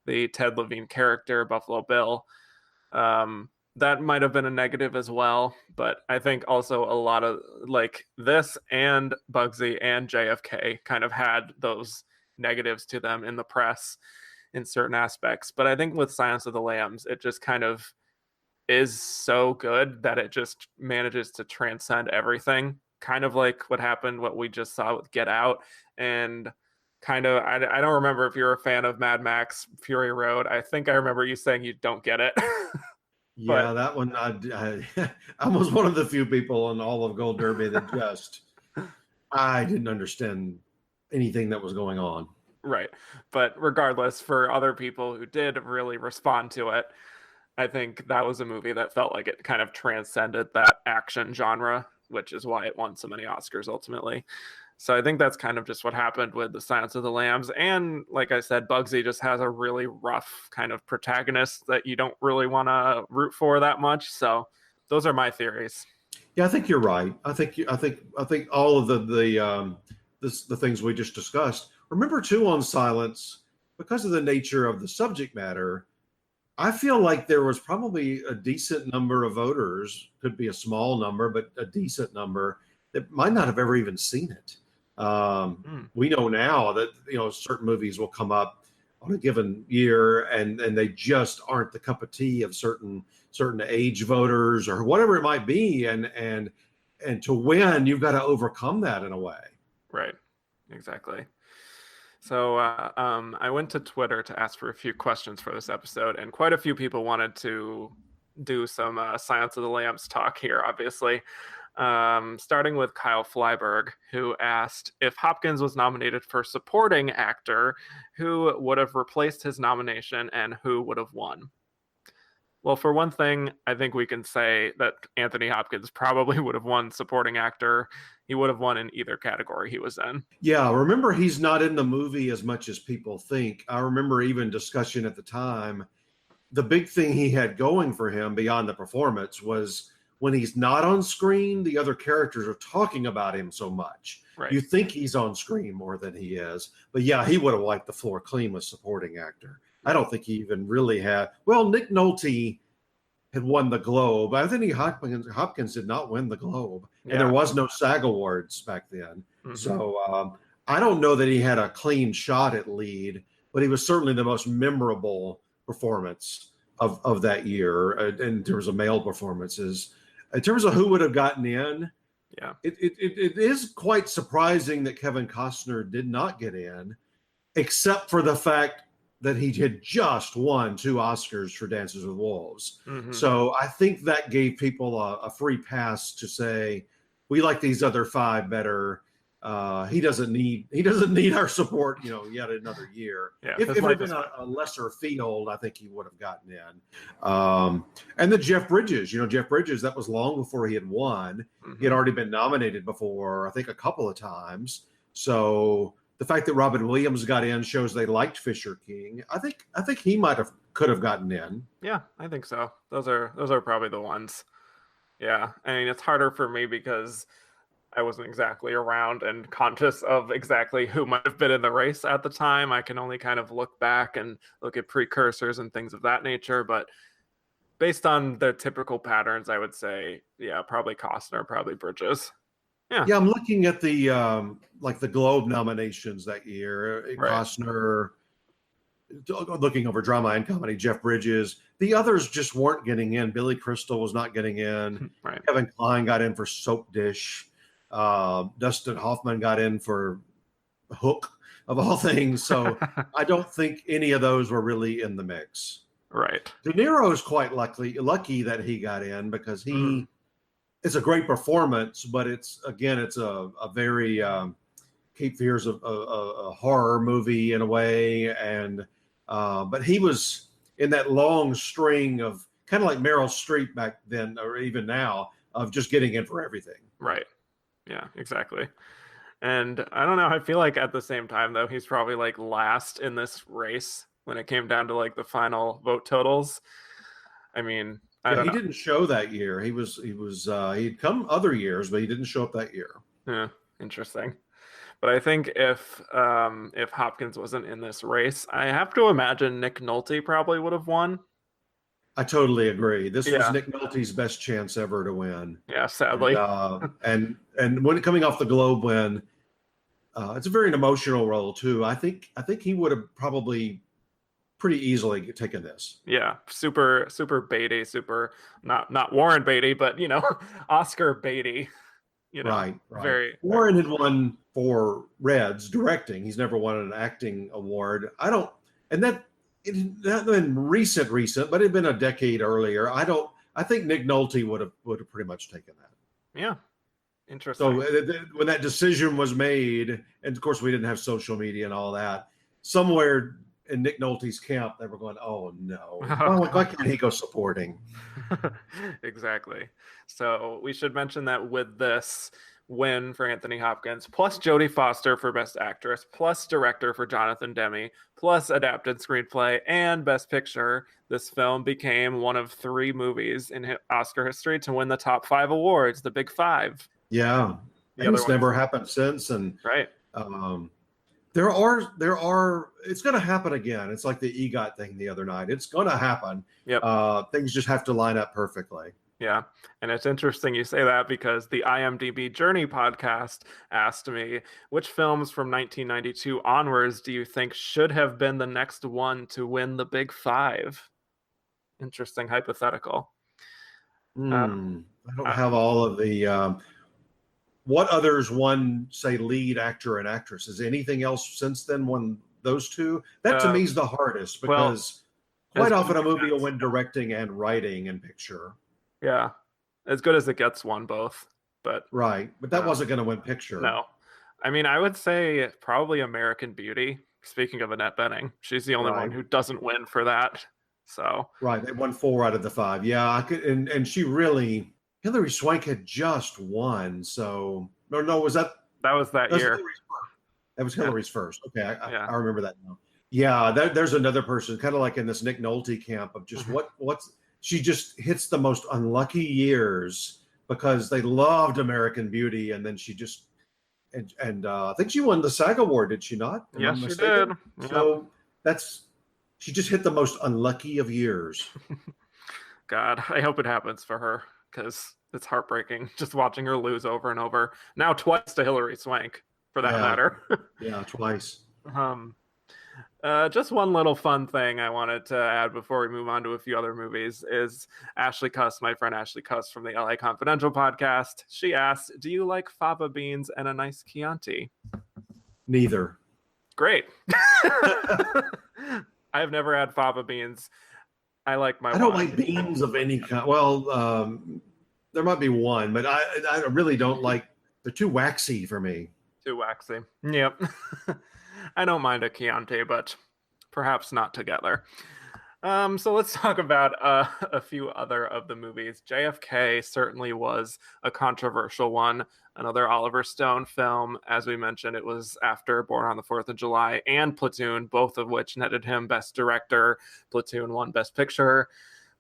the Ted Levine character, Buffalo Bill, that might have been a negative as well. But I think also a lot of like this and Bugsy and JFK kind of had those negatives to them in the press in certain aspects. But I think with Silence of the Lambs, it just kind of is so good that it just manages to transcend everything. Kind of like what we just saw with Get Out. And kind of, I don't remember if you're a fan of Mad Max Fury Road. I think I remember you saying you don't get it. Yeah, that one, I was one of the few people in all of Gold Derby that I didn't understand anything that was going on. Right. But regardless, for other people who did really respond to it, I think that was a movie that felt like it kind of transcended that action genre, which is why it won so many Oscars ultimately. So I think that's kind of just what happened with The Silence of the Lambs. And like I said, Bugsy just has a really rough kind of protagonist that you don't really want to root for that much. So those are my theories. Yeah, I think you're right. I think all of the things we just discussed. Remember too, on Silence, because of the nature of the subject matter, I feel like there was probably a decent number of voters, could be a small number, but a decent number that might not have ever even seen it. We know now that certain movies will come up on a given year and they just aren't the cup of tea of certain age voters or whatever it might be, and to win you've got to overcome that in a way. Right, exactly. So I went to Twitter to ask for a few questions for this episode, and quite a few people wanted to do some Silence of the Lambs talk here, obviously. Starting with Kyle Flyberg, who asked if Hopkins was nominated for supporting actor, who would have replaced his nomination and who would have won? Well, for one thing, I think we can say that Anthony Hopkins probably would have won supporting actor. He would have won in either category he was in. Yeah, remember, he's not in the movie as much as people think. I remember even discussion at the time. The big thing he had going for him beyond the performance was when he's not on screen, the other characters are talking about him so much. Right. You think he's on screen more than he is. But yeah, he would have wiped the floor clean with supporting actor. I don't think he even really had. Well, Nick Nolte had won the Globe. I think Hopkins did not win the Globe. And there was no SAG Awards back then. Mm-hmm. So I don't know that he had a clean shot at lead, but he was certainly the most memorable performance of that year in terms of male performances. In terms of who would have gotten in, it is quite surprising that Kevin Costner did not get in, except for the fact that he had just won 2 Oscars for Dances with Wolves. Mm-hmm. So I think that gave people a free pass to say, we like these other 5 better. He doesn't need our support, yet another year. Yeah, if it had been a lesser field, I think he would have gotten in. And then Jeff Bridges, Jeff Bridges, that was long before he had won. Mm-hmm. He had already been nominated before, I think a couple of times. So the fact that Robin Williams got in shows they liked Fisher King. I think he could have gotten in. Yeah, I think so. Those are probably the ones. Yeah, I mean, it's harder for me because I wasn't exactly around and conscious of exactly who might have been in the race at the time. I can only kind of look back and look at precursors and things of that nature. But based on the typical patterns, I would say, yeah, probably Costner, probably Bridges. Yeah, I'm looking at the the Globe nominations that year. Right. Costner, looking over drama and comedy, Jeff Bridges. The others just weren't getting in. Billy Crystal was not getting in. Right. Kevin Kline got in for Soap Dish. Dustin Hoffman got in for Hook, of all things. So I don't think any of those were really in the mix. Right. De Niro's quite lucky that he got in because he. It's a great performance, but it's a very Cape Fear's a horror movie in a way, and but he was in that long string of kind of like Meryl Streep back then, or even now, of just getting in for everything. Right. Yeah, exactly. And I don't know. I feel like at the same time, though, he's probably like last in this race when it came down to like the final vote totals. I mean. He didn't show that year. He'd come other years, but he didn't show up that year. Yeah, interesting. But I think if Hopkins wasn't in this race, I have to imagine Nick Nolte probably would have won. I totally agree. This was Nick Nolte's best chance ever to win. Yeah, sadly. And when coming off the Globe win, it's a very emotional role too. I think he would have probably pretty easily taken this. Yeah, super Beatty, super not Warren Beatty, but Oscar Beatty. Right. Very. Warren had won for Reds directing. He's never won an acting award. That been recent, but it had been a decade earlier. I think Nick Nolte would have pretty much taken that. Yeah. Interesting. So when that decision was made, and of course we didn't have social media and all that, somewhere in Nick Nolte's camp, they were going, "Oh no, why can't he go supporting?" Exactly. So we should mention that with this win for Anthony Hopkins, plus Jodie Foster for Best Actress, plus Director for Jonathan Demme, plus Adapted Screenplay and Best Picture, this film became one of 3 movies in Oscar history to win the top 5 awards, the Big 5. Yeah, it's never happened since, and right. There are. It's going to happen again. It's like the EGOT thing the other night. It's going to happen. Yep. Things just have to line up perfectly. Yeah, and it's interesting you say that because the IMDb Journey podcast asked me, which films from 1992 onwards do you think should have been the next one to win the Big 5? Interesting hypothetical. I don't have all of the. What others won, say, lead actor and actress? Is anything else since then won those 2? That to me is the hardest because quite often a movie will win directing and writing and picture. Yeah. As Good as It Gets won both. but that wasn't going to win picture. No. I mean, I would say probably American Beauty. Speaking of Annette Bening, she's the only one who doesn't win for that. So they won 4 out of the 5. Yeah, I could, and she really, Hilary Swank had just won. So no, was that was that year? That was Hillary's first. Okay, I remember that now. Yeah, there's another person, kind of like in this Nick Nolte camp of just what's she just hits the most unlucky years because they loved American Beauty, and then she just and I think she won the SAG award, did she not? Yes, she did. So she just hit the most unlucky of years. God, I hope it happens for her because it's heartbreaking just watching her lose over and over. Now twice to Hilary Swank, for that matter. Yeah, twice. Just one little fun thing I wanted to add before we move on to a few other movies is Ashley Cuss, my friend Ashley Cuss from the LA Confidential podcast. She asked, do you like fava beans and a nice Chianti? Neither. Great. I've never had fava beans. I like my I don't like beans of any kind. Well, there might be one, but I really don't like, they're too waxy for me. Too waxy. Yep. I don't mind a Chianti, but perhaps not together. So let's talk about a few other of the movies. JFK certainly was a controversial one. Another Oliver Stone film. As we mentioned, it was after Born on the 4th of July and Platoon, both of which netted him Best Director. Platoon won Best Picture.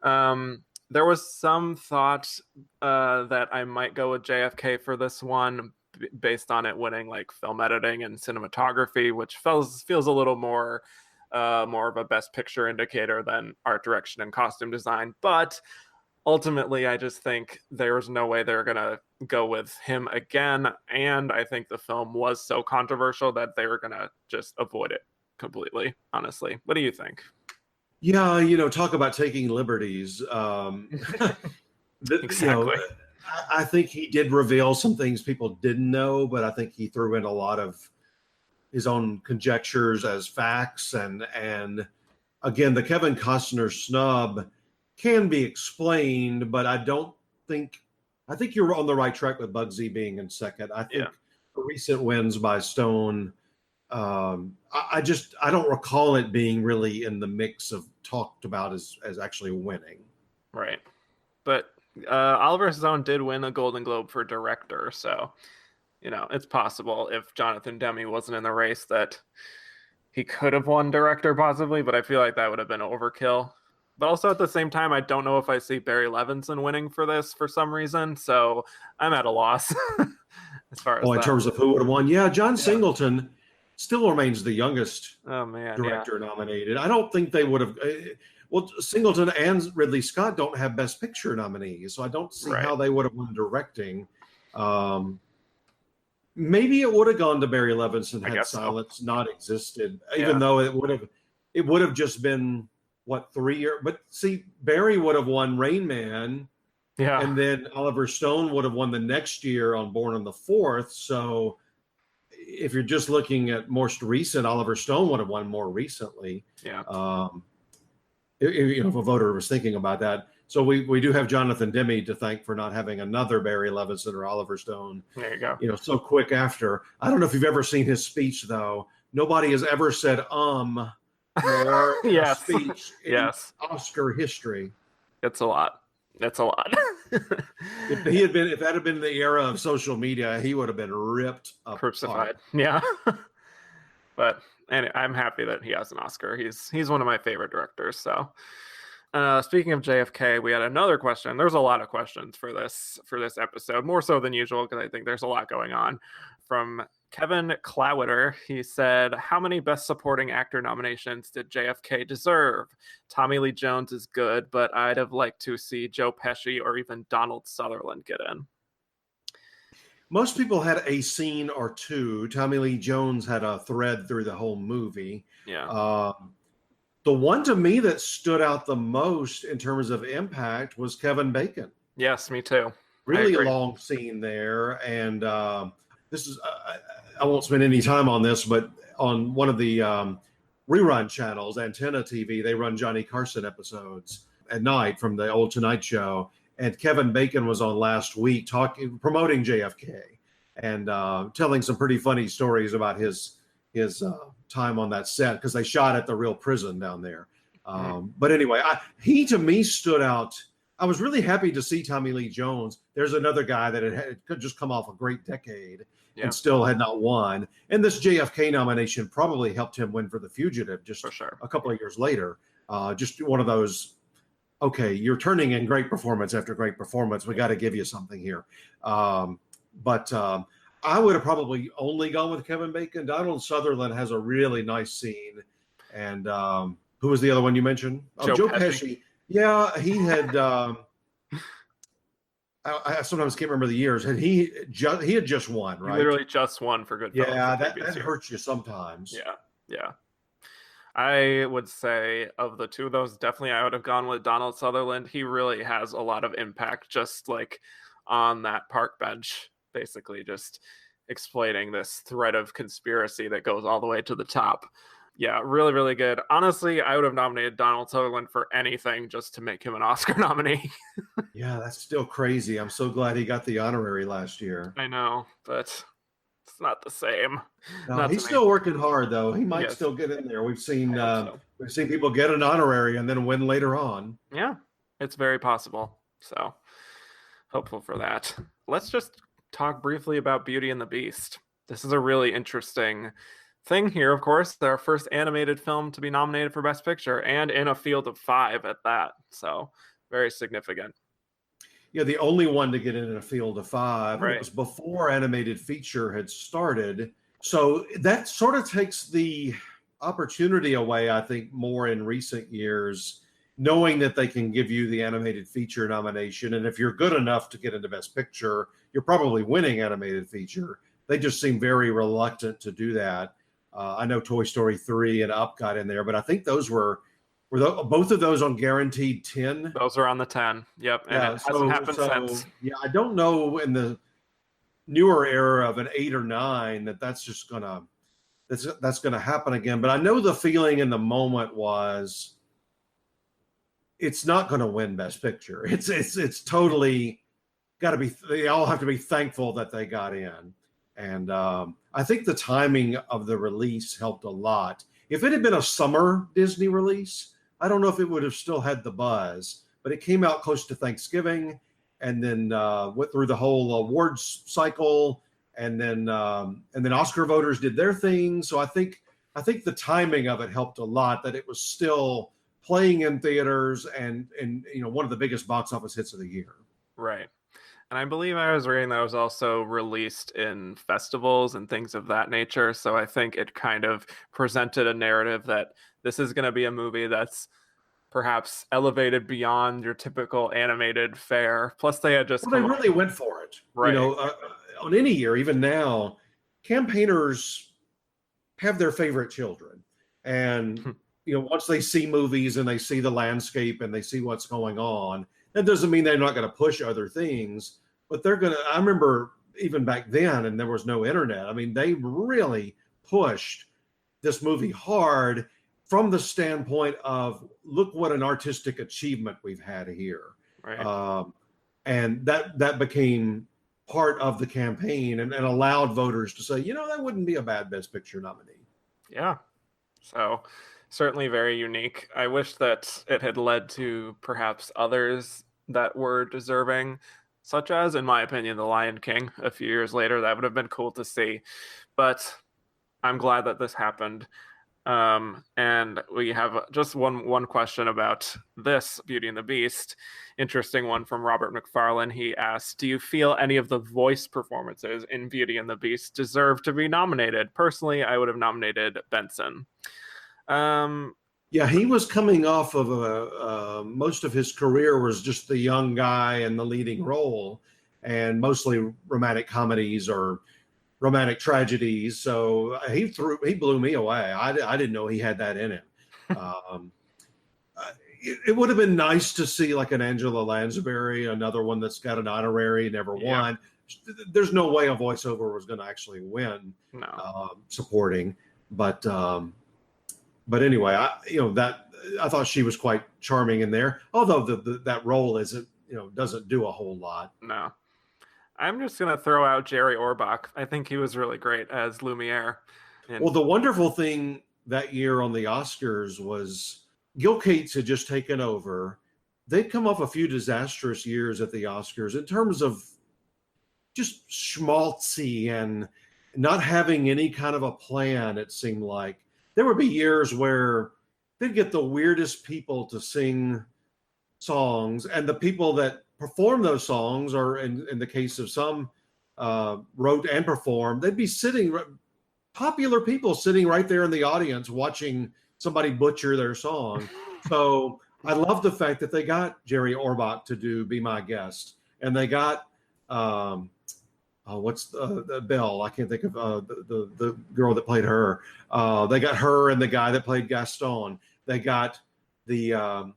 There was some thought that I might go with JFK for this one, based on it winning like film editing and cinematography, which feels a little more of a Best Picture indicator than art direction and costume design. But ultimately, I just think there's no way they're going to go with him again. And I think the film was so controversial that they were going to just avoid it completely, honestly. What do you think? Yeah, talk about taking liberties. Exactly. I think he did reveal some things people didn't know, but I think he threw in a lot of his own conjectures as facts. And again, the Kevin Costner snub can be explained, but I think you're on the right track with Bugsy being in second. I think the recent wins by Stone, I don't recall it being really in the mix of talked about as actually winning. Right. But Oliver Stone did win a Golden Globe for director, so it's possible if Jonathan Demme wasn't in the race that he could have won director possibly, but I feel like that would have been overkill. But also at the same time, I don't know if I see Barry Levinson winning for this for some reason, so I'm at a loss as far as in terms of who would have won. Yeah, John Singleton still remains the youngest director nominated. I don't think they would have. Well, Singleton and Ridley Scott don't have Best Picture nominees, so I don't see how they would have won directing. Maybe it would have gone to Barry Levinson had Silence not existed, even though it would have just been 3 years. But see, Barry would have won Rain Man, and then Oliver Stone would have won the next year on Born on the 4th. So if you're just looking at most recent, Oliver Stone would have won more recently. If a voter was thinking about that. So we do have Jonathan Demme to thank for not having another Barry Levinson or Oliver Stone. There you go. So quick after. I don't know if you've ever seen his speech, though. Nobody has ever said more in a speech in Oscar history. It's a lot. That's a lot. If that had been the era of social media, he would have been ripped up. Crucified. Yeah. But anyway, I'm happy that he has an Oscar. He's one of my favorite directors. So speaking of JFK, we had another question. There's a lot of questions for this episode, more so than usual, because I think there's a lot going on. From Kevin Cloweter, he said, how many Best Supporting Actor nominations did JFK deserve? Tommy Lee Jones is good, but I'd have liked to see Joe Pesci or even Donald Sutherland get in. Most people had a scene or two. Tommy Lee Jones had a thread through the whole movie. Yeah. The one to me that stood out the most in terms of impact was Kevin Bacon. Yes, me too. Really long scene there. And this is, I won't spend any time on this, but on one of the rerun channels, Antenna TV, they run Johnny Carson episodes at night from the old Tonight Show. And Kevin Bacon was on last week promoting JFK and telling some pretty funny stories about his time on that set, because they shot at the real prison down there. But anyway, he to me stood out. I was really happy to see Tommy Lee Jones. There's another guy that could just come off a great decade and still had not won. And this JFK nomination probably helped him win for The Fugitive just a couple of years later. Just one of those, okay, you're turning in great performance after great performance. We got to give you something here. But I would have probably only gone with Kevin Bacon. Donald Sutherland has a really nice scene. And who was the other one you mentioned? Joe Pesci. Yeah, he had. I sometimes can't remember the years. And he had just won, right? He literally just won for Goodfellas. Yeah, that hurts you sometimes. Yeah. I would say of the two of those, definitely I would have gone with Donald Sutherland. He really has a lot of impact just like on that park bench, basically just explaining this thread of conspiracy that goes all the way to the top. Yeah, really, really good. Honestly, I would have nominated Donald Sutherland for anything just to make him an Oscar nominee. Yeah, that's still crazy. I'm so glad he got the honorary last year. I know, but it's not the same. No, he's still working hard, though. He might still get in there. We've seen people get an honorary and then win later on. Yeah, it's very possible. So hopeful for that. Let's just talk briefly about Beauty and the Beast. This is a really interesting thing here, of course. Our first animated film to be nominated for Best Picture, and in a field of 5 at that. So very significant. Yeah, the only one to get in a field of 5. Right. It was before animated feature had started. So that sort of takes the opportunity away, I think, more in recent years, knowing that they can give you the animated feature nomination. And if you're good enough to get into Best Picture, you're probably winning animated feature. They just seem very reluctant to do that. I know Toy Story 3 and Up got in there, but I think those were both of those on guaranteed 10. Those are on the 10. Yep. And it hasn't happened since. Yeah, I don't know in the newer era of an 8 or 9 that's just gonna happen again. But I know the feeling in the moment was it's not gonna win Best Picture. It's totally gotta be, they all have to be thankful that they got in. And I think the timing of the release helped a lot. If it had been a summer Disney release, I don't know if it would have still had the buzz, but it came out close to Thanksgiving and then went through the whole awards cycle. And then Oscar voters did their thing. So I think the timing of it helped a lot, that it was still playing in theaters and one of the biggest box office hits of the year. Right. And I believe I was reading that it was also released in festivals and things of that nature. So I think it kind of presented a narrative that this is going to be a movie that's perhaps elevated beyond your typical animated fare. Plus, they had just... Well, they really went for it. Right. On any year, even now, campaigners have their favorite children. And, once they see movies and they see the landscape and they see what's going on, that doesn't mean they're not going to push other things, but they're going to, I remember even back then, and there was no internet. I mean, they really pushed this movie hard from the standpoint of, look what an artistic achievement we've had here. Right. And that became part of the campaign and allowed voters to say, that wouldn't be a bad Best Picture nominee. Yeah. So certainly very unique. I wish that it had led to perhaps others that were deserving, such as, in my opinion, The Lion King a few years later. That would have been cool to see. But I'm glad that this happened. And we have just one question about this Beauty and the Beast. Interesting one from Robert McFarlane. He asked, do you feel any of the voice performances in Beauty and the Beast deserve to be nominated? Personally, I would have nominated Benson. Yeah, he was coming off of most of his career was just the young guy in the leading role, and mostly romantic comedies or romantic tragedies. So he blew me away. I didn't know he had that in him. It would have been nice to see like an Angela Lansbury, another one that's got an honorary, never won. There's no way a voiceover was going to actually win supporting, but anyway, I thought she was quite charming in there. Although that role isn't doesn't do a whole lot. No. I'm just going to throw out Jerry Orbach. I think he was really great as Lumiere. Well, the wonderful thing that year on the Oscars was Gil Cates had just taken over. They'd come off a few disastrous years at the Oscars in terms of just schmaltzy and not having any kind of a plan. It seemed like there would be years where they'd get the weirdest people to sing songs, and the people that perform those songs, or in the case of some wrote and performed, they'd be popular people sitting right there in the audience watching somebody butcher their song. So I love the fact that they got Jerry Orbach to Be My Guest, and they got what's the Belle? I can't think of the girl that played her. They got her and the guy that played Gaston. They got the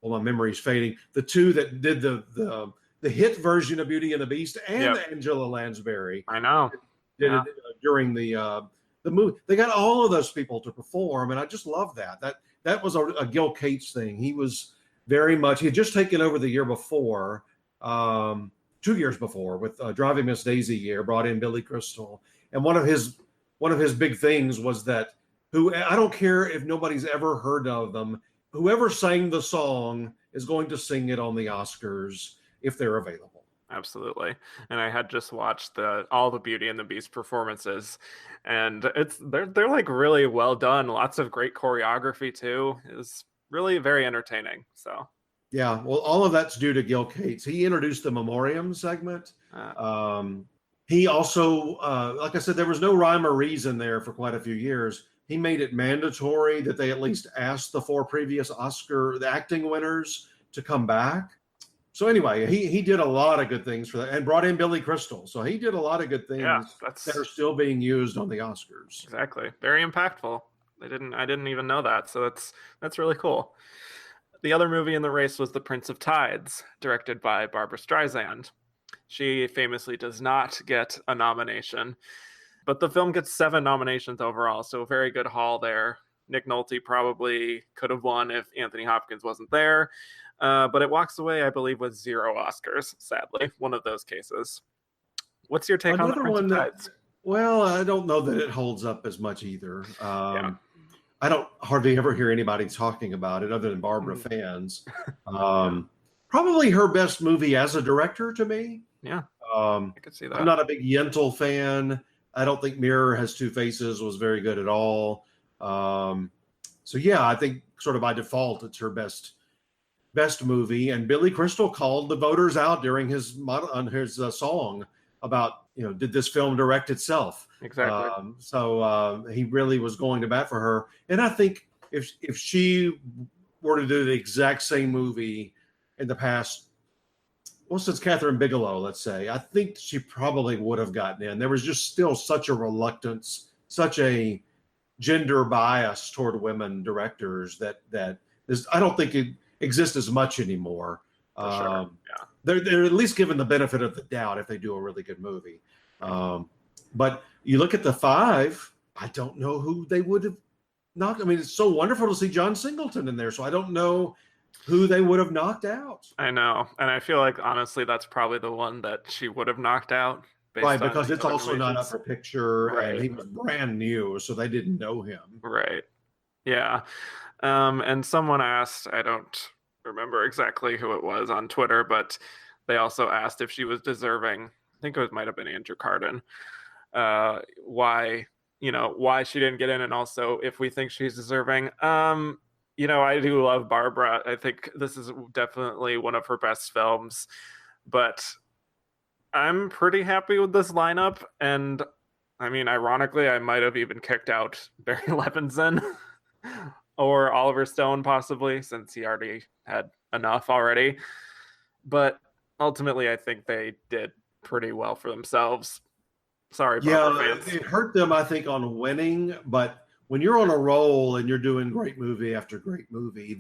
my memory's fading. The two that did the hit version of Beauty and the Beast and Angela Lansbury. I know. Did it during the movie. They got all of those people to perform, and I just love that. That was a Gil Cates thing. He was very much. He had just taken over the year before, 2 years before, with Driving Miss Daisy year. Brought in Billy Crystal, and one of his big things was that I don't care if nobody's ever heard of them. Whoever sang the song is going to sing it on the Oscars if they're available. Absolutely. And I had just watched all the Beauty and the Beast performances, and they're like really well done. Lots of great choreography too. It's really very entertaining. So yeah, well, all of that's due to Gil Cates. He introduced the Memoriam segment. He also, like I said, there was no rhyme or reason there for quite a few years. He made it mandatory that they at least ask the 4 previous the acting winners to come back. So anyway, he did a lot of good things for that, and brought in Billy Crystal. So he did a lot of good things that are still being used on the Oscars. Exactly. Very impactful. I didn't even know that. So that's really cool. The other movie in the race was The Prince of Tides, directed by Barbra Streisand. She famously does not get a nomination, but the film gets 7 nominations overall. So a very good haul there. Nick Nolte probably could have won if Anthony Hopkins wasn't there. But it walks away, I believe, with 0 Oscars, sadly. One of those cases. What's your take on The Prince of Tides? Well, I don't know that it holds up as much either. I don't hardly ever hear anybody talking about it other than Barbara fans. Probably her best movie as a director to me. Yeah, I could see that. I'm not a big Yentl fan. I don't think Mirror Has Two Faces was very good at all. So yeah, I think sort of by default, it's her best movie. And Billy Crystal called the voters out during his song about, did this film direct itself? Exactly. So he really was going to bat for her. And I think if she were to do the exact same movie in the past, well, since Catherine Bigelow, let's say, I think she probably would have gotten in. There was just still such a reluctance, such a gender bias toward women directors that I don't think it exists as much anymore. Sure. They're at least given the benefit of the doubt if they do a really good movie. But you look at the 5, I don't know who they would have knocked. I mean, it's so wonderful to see John Singleton in there, so I don't know who they would have knocked out. I know, and I feel like honestly that's probably the one that she would have knocked out. Right, because it's also not up for picture, and he was brand new, so they didn't know him. Right. Yeah. And someone asked, I don't remember exactly who it was on Twitter, but they also asked if she was deserving. I think it might have been Andrew Carden. Why she didn't get in, and also if we think she's deserving. I do love Barbara. I think this is definitely one of her best films, but I'm pretty happy with this lineup. And I mean, ironically, I might have even kicked out Barry Levinson or Oliver Stone, possibly, since he already had enough already. But ultimately, I think they did pretty well for themselves. Sorry, Barbara fans. It hurt them, I think, on winning, but when you're on a roll and you're doing great movie after great movie,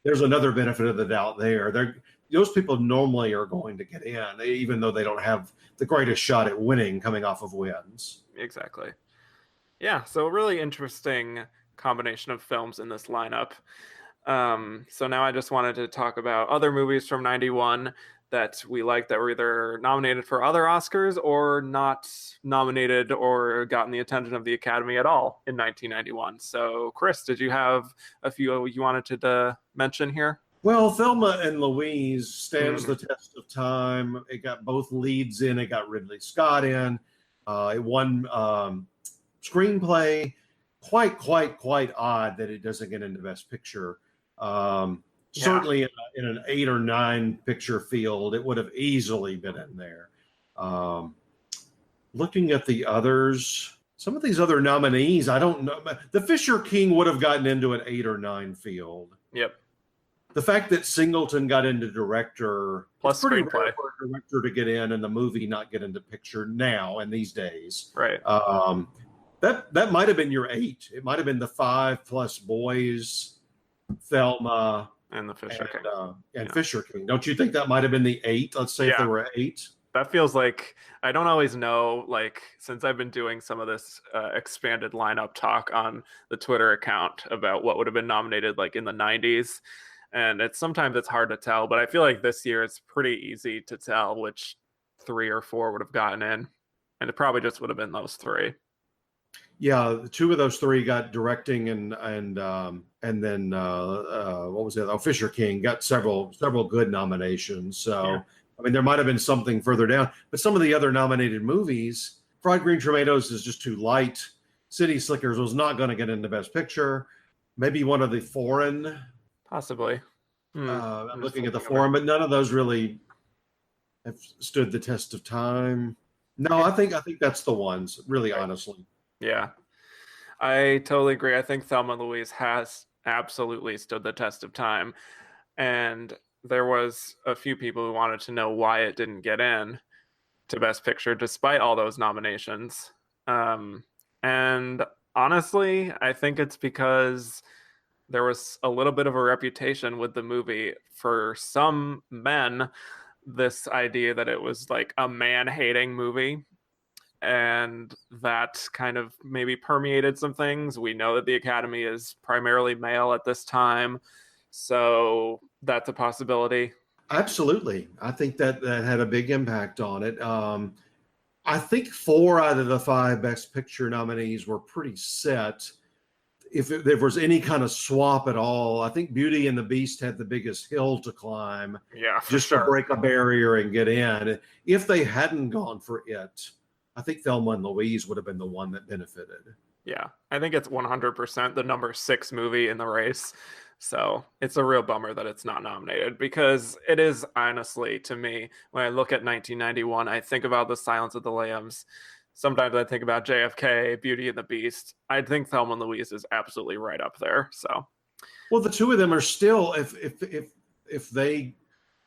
there's another benefit of the doubt there. Those people normally are going to get in, even though they don't have the greatest shot at winning coming off of wins. Exactly. Yeah, so a really interesting combination of films in this lineup. So now I just wanted to talk about other movies from 91 that we liked that were either nominated for other Oscars or not nominated or gotten the attention of the Academy at all in 1991. So, Chris, did you have a few you wanted to mention here? Well, Thelma and Louise stands the test of time. It got both leads in. It got Ridley Scott in. It won screenplay. Quite odd that it doesn't get into Best Picture. Certainly in an 8 or 9 picture field, it would have easily been in there. Looking at the others, some of these other nominees, I don't know. The Fisher King would have gotten into an 8 or 9 field. Yep. The fact that Singleton got into director, plus pretty screenplay, rare for a director to get in and the movie not get into picture now in these days. Right. That might have been your 8. It might have been the 5 plus Boys, Thelma, and the Fisher King. And Fisher King. Don't you think that might have been the 8? Let's say if there were 8. That feels like, I don't always know, like, since I've been doing some of this expanded lineup talk on the Twitter account about what would have been nominated like in the 90s. And sometimes it's hard to tell, but I feel like this year it's pretty easy to tell which 3 or 4 would have gotten in. And it probably just would have been those 3. Yeah, 2 of those 3 got directing, and then what was it? Oh, Fisher King got several good nominations. So I mean, there might have been something further down, but some of the other nominated movies, Fried Green Tomatoes is just too light. City Slickers was not going to get into Best Picture. Maybe one of the foreign, possibly. I'm looking at the foreign, but none of those really have stood the test of time. No, I think that's the ones. Really, honestly. Yeah, I totally agree. I think Thelma and Louise has absolutely stood the test of time. And there was a few people who wanted to know why it didn't get in to Best Picture despite all those nominations. And honestly, I think it's because there was a little bit of a reputation with the movie for some men, this idea that it was like a man-hating movie. And that kind of maybe permeated some things. We know that the Academy is primarily male at this time, so that's a possibility. Absolutely. I think that had a big impact on it. I think 4 out of the 5 Best Picture nominees were pretty set. If there was any kind of swap at all, I think Beauty and the Beast had the biggest hill to climb. Yeah, for just sure. to break a barrier and get in. If they hadn't gone for it, I think Thelma and Louise would have been the one that benefited. Yeah, I think it's 100% the number 6 movie in the race. So it's a real bummer that it's not nominated, because it is, honestly, to me, when I look at 1991, I think about The Silence of the Lambs. Sometimes I think about JFK, Beauty and the Beast. I think Thelma and Louise is absolutely right up there. So, well, the 2 of them are still, if they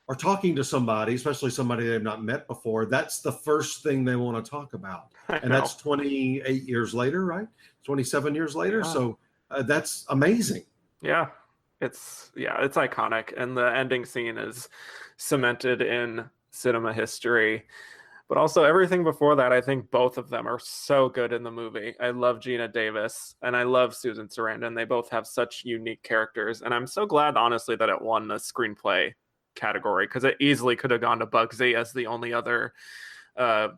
are talking to somebody, especially somebody they've not met before, that's the first thing they want to talk about. And that's 28 years later, right? 27 years later. Yeah. So that's amazing. Yeah. It's iconic. And the ending scene is cemented in cinema history. But also everything before that, I think both of them are so good in the movie. I love Gina Davis and I love Susan Sarandon. They both have such unique characters. And I'm so glad, honestly, that it won the screenplay category, because it easily could have gone to Bugsy as the only other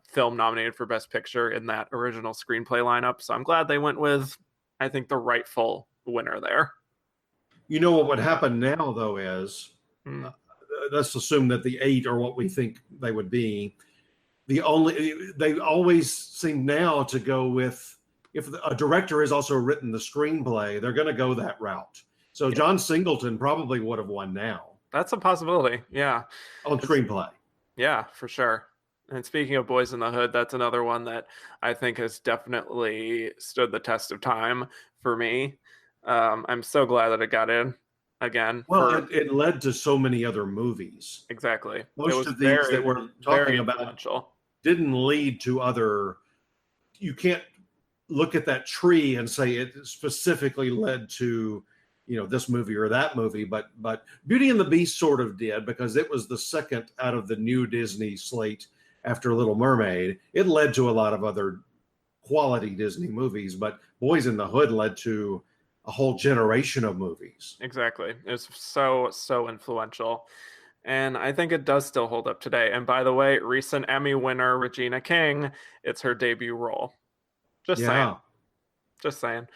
film nominated for Best Picture in that original screenplay lineup. So I'm glad they went with, I think, the rightful winner there. You know what would happen now, though, is let's assume that the 8 are what we think they would be. They always seem now to go with, if a director has also written the screenplay, they're going to go that route. So yeah. John Singleton probably would have won now. That's a possibility, yeah. On screenplay. Yeah, for sure. And speaking of Boys in the Hood, that's another one that I think has definitely stood the test of time for me. I'm so glad that it got in again. Well, it led to so many other movies. Exactly. Most of these that we're talking about didn't lead to other. You can't look at that tree and say it specifically led to, this movie or that movie, but Beauty and the Beast sort of did, because it was the second out of the new Disney slate after Little Mermaid. It led to a lot of other quality Disney movies, but Boys in the Hood led to a whole generation of movies. Exactly. It's so influential. And I think it does still hold up today. And by the way, recent Emmy winner Regina King, it's her debut role. Just saying. Just saying.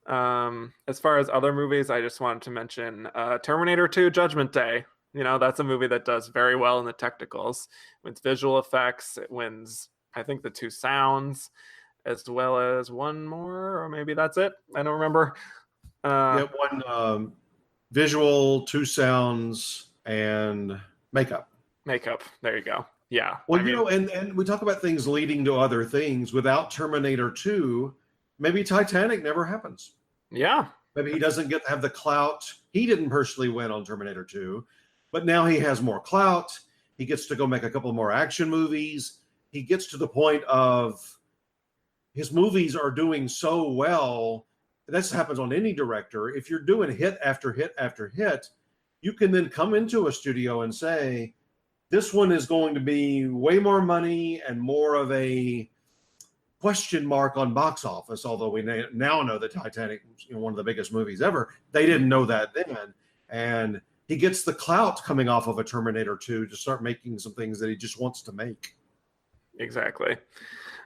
As far as other movies, I just wanted to mention Terminator 2 Judgment Day. You know, that's a movie that does very well in the technicals. It wins visual effects. It wins, I think, the 2 sounds, as well as one more, or maybe that's it. I don't remember. One visual, 2 sounds, and makeup. Makeup. There you go. Yeah. Well, and we talk about things leading to other things. Without Terminator 2, maybe Titanic never happens. Yeah. Maybe he doesn't get to have the clout. He didn't personally win on Terminator 2, but now he has more clout. He gets to go make a couple more action movies. He gets to the point of his movies are doing so well. This happens on any director. If you're doing hit after hit after hit, you can then come into a studio and say, this one is going to be way more money and more of a question mark on box office, although we now know that Titanic is one of the biggest movies ever. They didn't know that then. And he gets the clout coming off of a Terminator 2 to start making some things that he just wants to make. Exactly.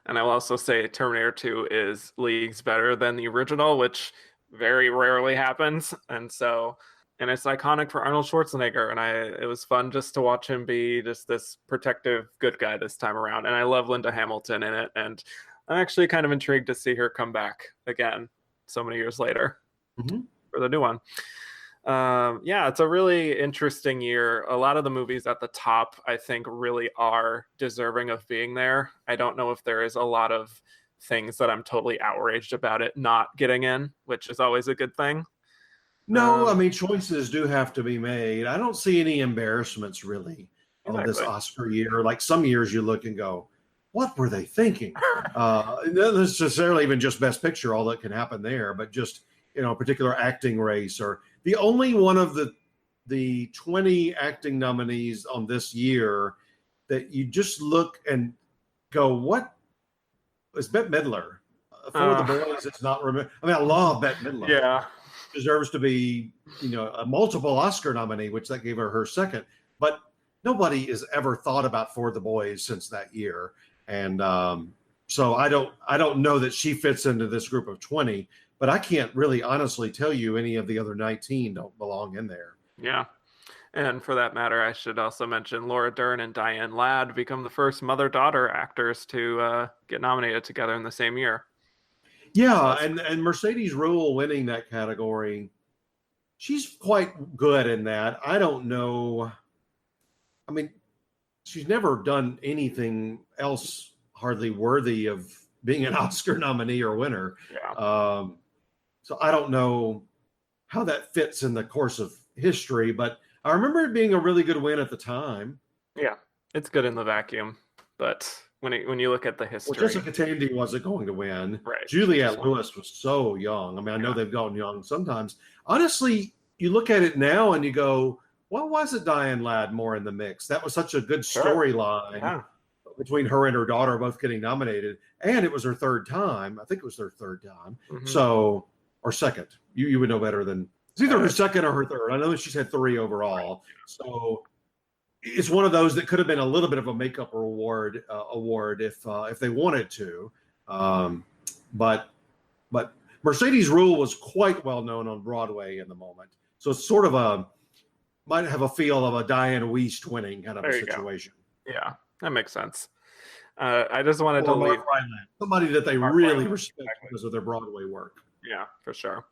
And I'll also say Terminator 2 is leagues better than the original, which very rarely happens. And it's iconic for Arnold Schwarzenegger. And it was fun just to watch him be just this protective good guy this time around. And I love Linda Hamilton in it. And I'm actually kind of intrigued to see her come back again so many years later for the new one. It's a really interesting year. A lot of the movies at the top, I think, really are deserving of being there. I don't know if there is a lot of things that I'm totally outraged about it not getting in, which is always a good thing. No, I mean, choices do have to be made. I don't see any embarrassments really of this Oscar year. Like some years you look and go, what were they thinking? Not necessarily even just Best Picture, all that can happen there, but just, a particular acting race. Or the only one of the 20 acting nominees on this year that you just look and go, what is Bette Midler? For the Boys, it's not remember. I mean, I love Bette Midler. Yeah. Deserves to be, a multiple Oscar nominee, which that gave her second. But nobody has ever thought about For the Boys since that year. And so I don't know that she fits into this group of 20, but I can't really honestly tell you any of the other 19 don't belong in there. Yeah. And for that matter, I should also mention Laura Dern and Diane Ladd become the first mother-daughter actors to get nominated together in the same year. Yeah, and Mercedes Ruehl winning that category, she's quite good in that. I don't know. I mean, she's never done anything else hardly worthy of being an Oscar nominee or winner. Yeah. So I don't know how that fits in the course of history, but I remember it being a really good win at the time. Yeah, it's good in the vacuum, but when you look at the history, well, Jessica Tandy wasn't going to win. Right. Juliette Lewis was so young. I mean, I know they've gone young sometimes. Honestly, you look at it now and you go, why wasn't Diane Ladd more in the mix? That was such a good storyline between her and her daughter both getting nominated, and it was her third time. I think it was their third time. So, or second. You would know better than it's either her second or her third. I know that she's had 3 overall. Right. So it's one of those that could have been a little bit of a makeup award if they wanted to. But Mercedes Ruehl was quite well known on Broadway in the moment. So it's sort of might have a feel of a Diane Wiest winning kind of a situation. Yeah, that makes sense. I just wanted to leave somebody that they really respect because of their Broadway work. Yeah, for sure.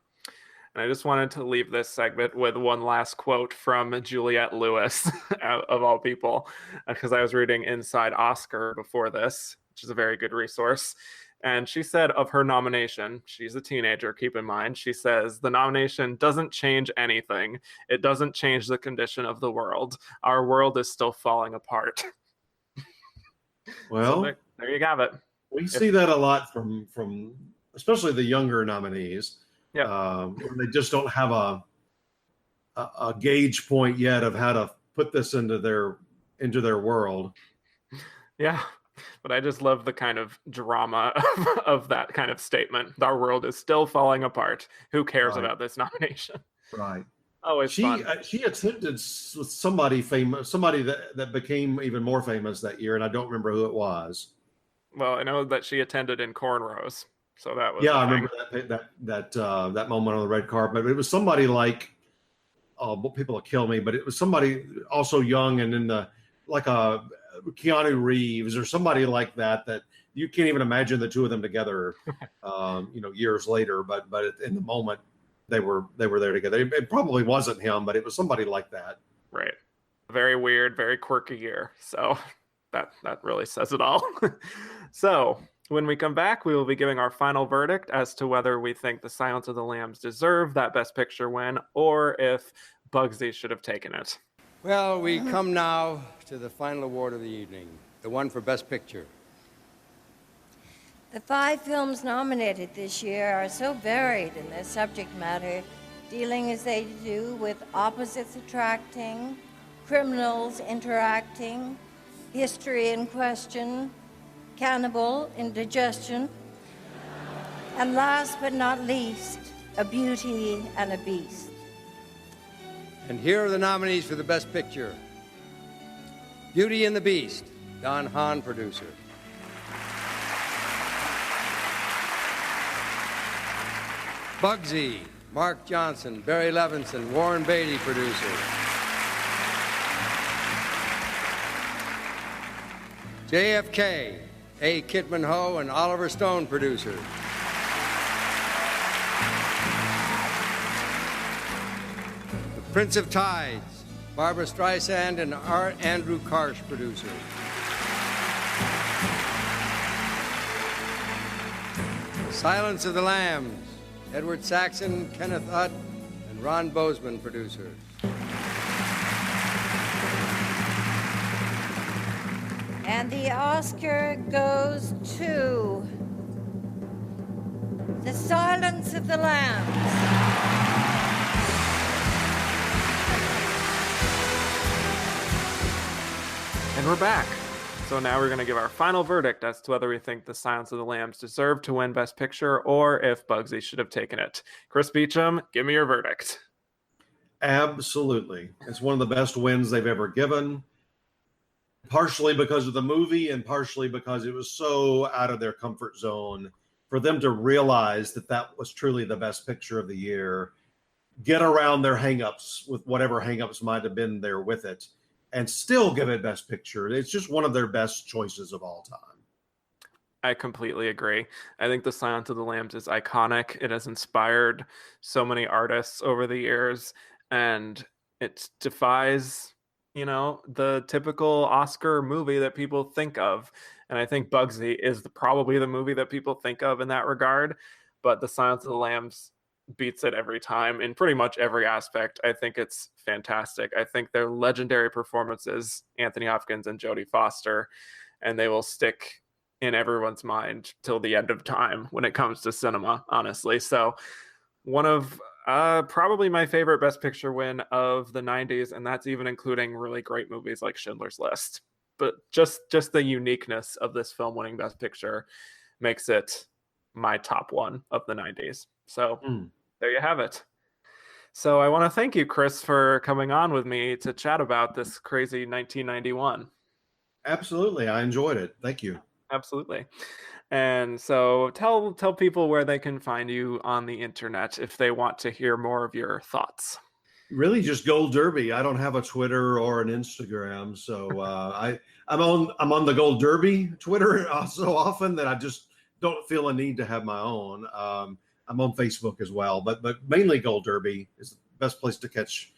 And I just wanted to leave this segment with one last quote from Juliette Lewis, of all people, because I was reading Inside Oscar before this, which is a very good resource. And she said of her nomination, she's a teenager, keep in mind, she says, the nomination doesn't change anything. It doesn't change the condition of the world. Our world is still falling apart. Well, so there you have it. We see that a lot from especially the younger nominees. Yeah, they just don't have a gauge point yet of how to put this into their world. Yeah, But I just love the kind of drama of that kind of statement. Our world is still falling apart. Who cares about this nomination? Right. Always fun. She attended with somebody famous, somebody that became even more famous that year, and I don't remember who it was. Well, I know that she attended in cornrows, so that was I remember that moment on the red carpet. But it was somebody like, people will kill me, but it was somebody also young and in the like a Keanu Reeves or somebody like that you can't even imagine the two of them together, years later. But in the moment, they were there together. It probably wasn't him, but it was somebody like that. Right. Very weird, very quirky year. So that really says it all. So when we come back, we will be giving our final verdict as to whether we think The Silence of the Lambs deserve that Best Picture win or if Bugsy should have taken it. Well, we come now to the final award of the evening, the one for Best Picture. The 5 films nominated this year are so varied in their subject matter, dealing as they do with opposites attracting, criminals interacting, history in question, cannibal indigestion, and last but not least, a beauty and a beast. And here are the nominees for the Best Picture. Beauty and the Beast, Don Hahn, producer. Bugsy, Mark Johnson, Barry Levinson, Warren Beatty, producer. JFK, A. Kidman Ho and Oliver Stone, producer. The Prince of Tides, Barbara Streisand and Andrew Karsh, producer. Silence of the Lambs, Edward Saxon, Kenneth Utt, and Ron Bozeman, producer. And the Oscar goes to The Silence of the Lambs. And we're back. So now we're going to give our final verdict as to whether we think The Silence of the Lambs deserved to win Best Picture or if Bugsy should have taken it. Chris Beachum, give me your verdict. Absolutely. It's one of the best wins they've ever given, partially because of the movie and partially because it was so out of their comfort zone for them to realize that was truly the best picture of the year, get around their hangups with whatever hangups might have been there with it, and still give it Best Picture. It's just one of their best choices of all time. I completely agree. I think The Silence of the Lambs is iconic. It has inspired so many artists over the years, and it defies, the typical Oscar movie that people think of. And I think Bugsy is probably the movie that people think of in that regard. But The Silence of the Lambs beats it every time in pretty much every aspect. I think it's fantastic. I think they're legendary performances, Anthony Hopkins and Jodie Foster, and they will stick in everyone's mind till the end of time when it comes to cinema, honestly. So one of probably my favorite Best Picture win of the 90s, and that's even including really great movies like Schindler's List. But just the uniqueness of this film winning Best Picture makes it my top one of the 90s. So there you have it. So I want to thank you, Chris, for coming on with me to chat about this crazy 1991. Absolutely. I enjoyed it. Thank you. Absolutely. And so tell people where they can find you on the internet if they want to hear more of your thoughts. Really just Gold Derby. I don't have a Twitter or an Instagram. So I'm on the Gold Derby Twitter so often that I just don't feel a need to have my own. I'm on Facebook as well, but mainly Gold Derby is the best place to catch.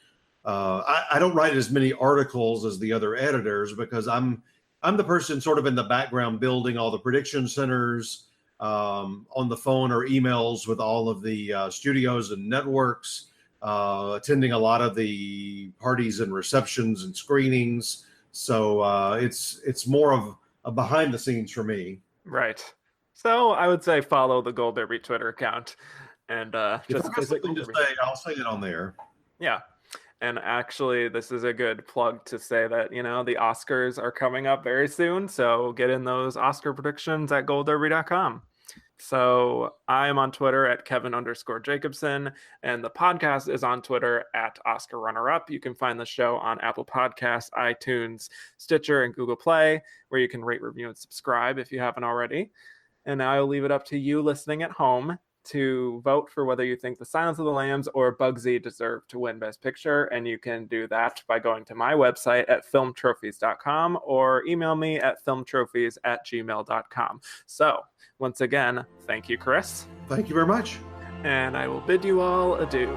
I don't write as many articles as the other editors because I'm the person sort of in the background building all the prediction centers on the phone or emails with all of the studios and networks, attending a lot of the parties and receptions and screenings. So it's more of a behind the scenes for me. Right. So I would say follow the Gold Derby Twitter account and just visit Gold Derby. I'll say it on there. Yeah. And actually, this is a good plug to say that, you know, the Oscars are coming up very soon. So get in those Oscar predictions at goldderby.com. So I'm on Twitter at Kevin_Jacobson, and the podcast is on Twitter at Oscar Runnerup. You can find the show on Apple Podcasts, iTunes, Stitcher, and Google Play, where you can rate, review, and subscribe if you haven't already. And now I'll leave it up to you listening at home to vote for whether you think The Silence of the Lambs or Bugsy deserve to win Best Picture. And you can do that by going to my website at filmtrophies.com or email me at filmtrophies@gmail.com. So once again, thank you, Chris. Thank you very much. And I will bid you all adieu.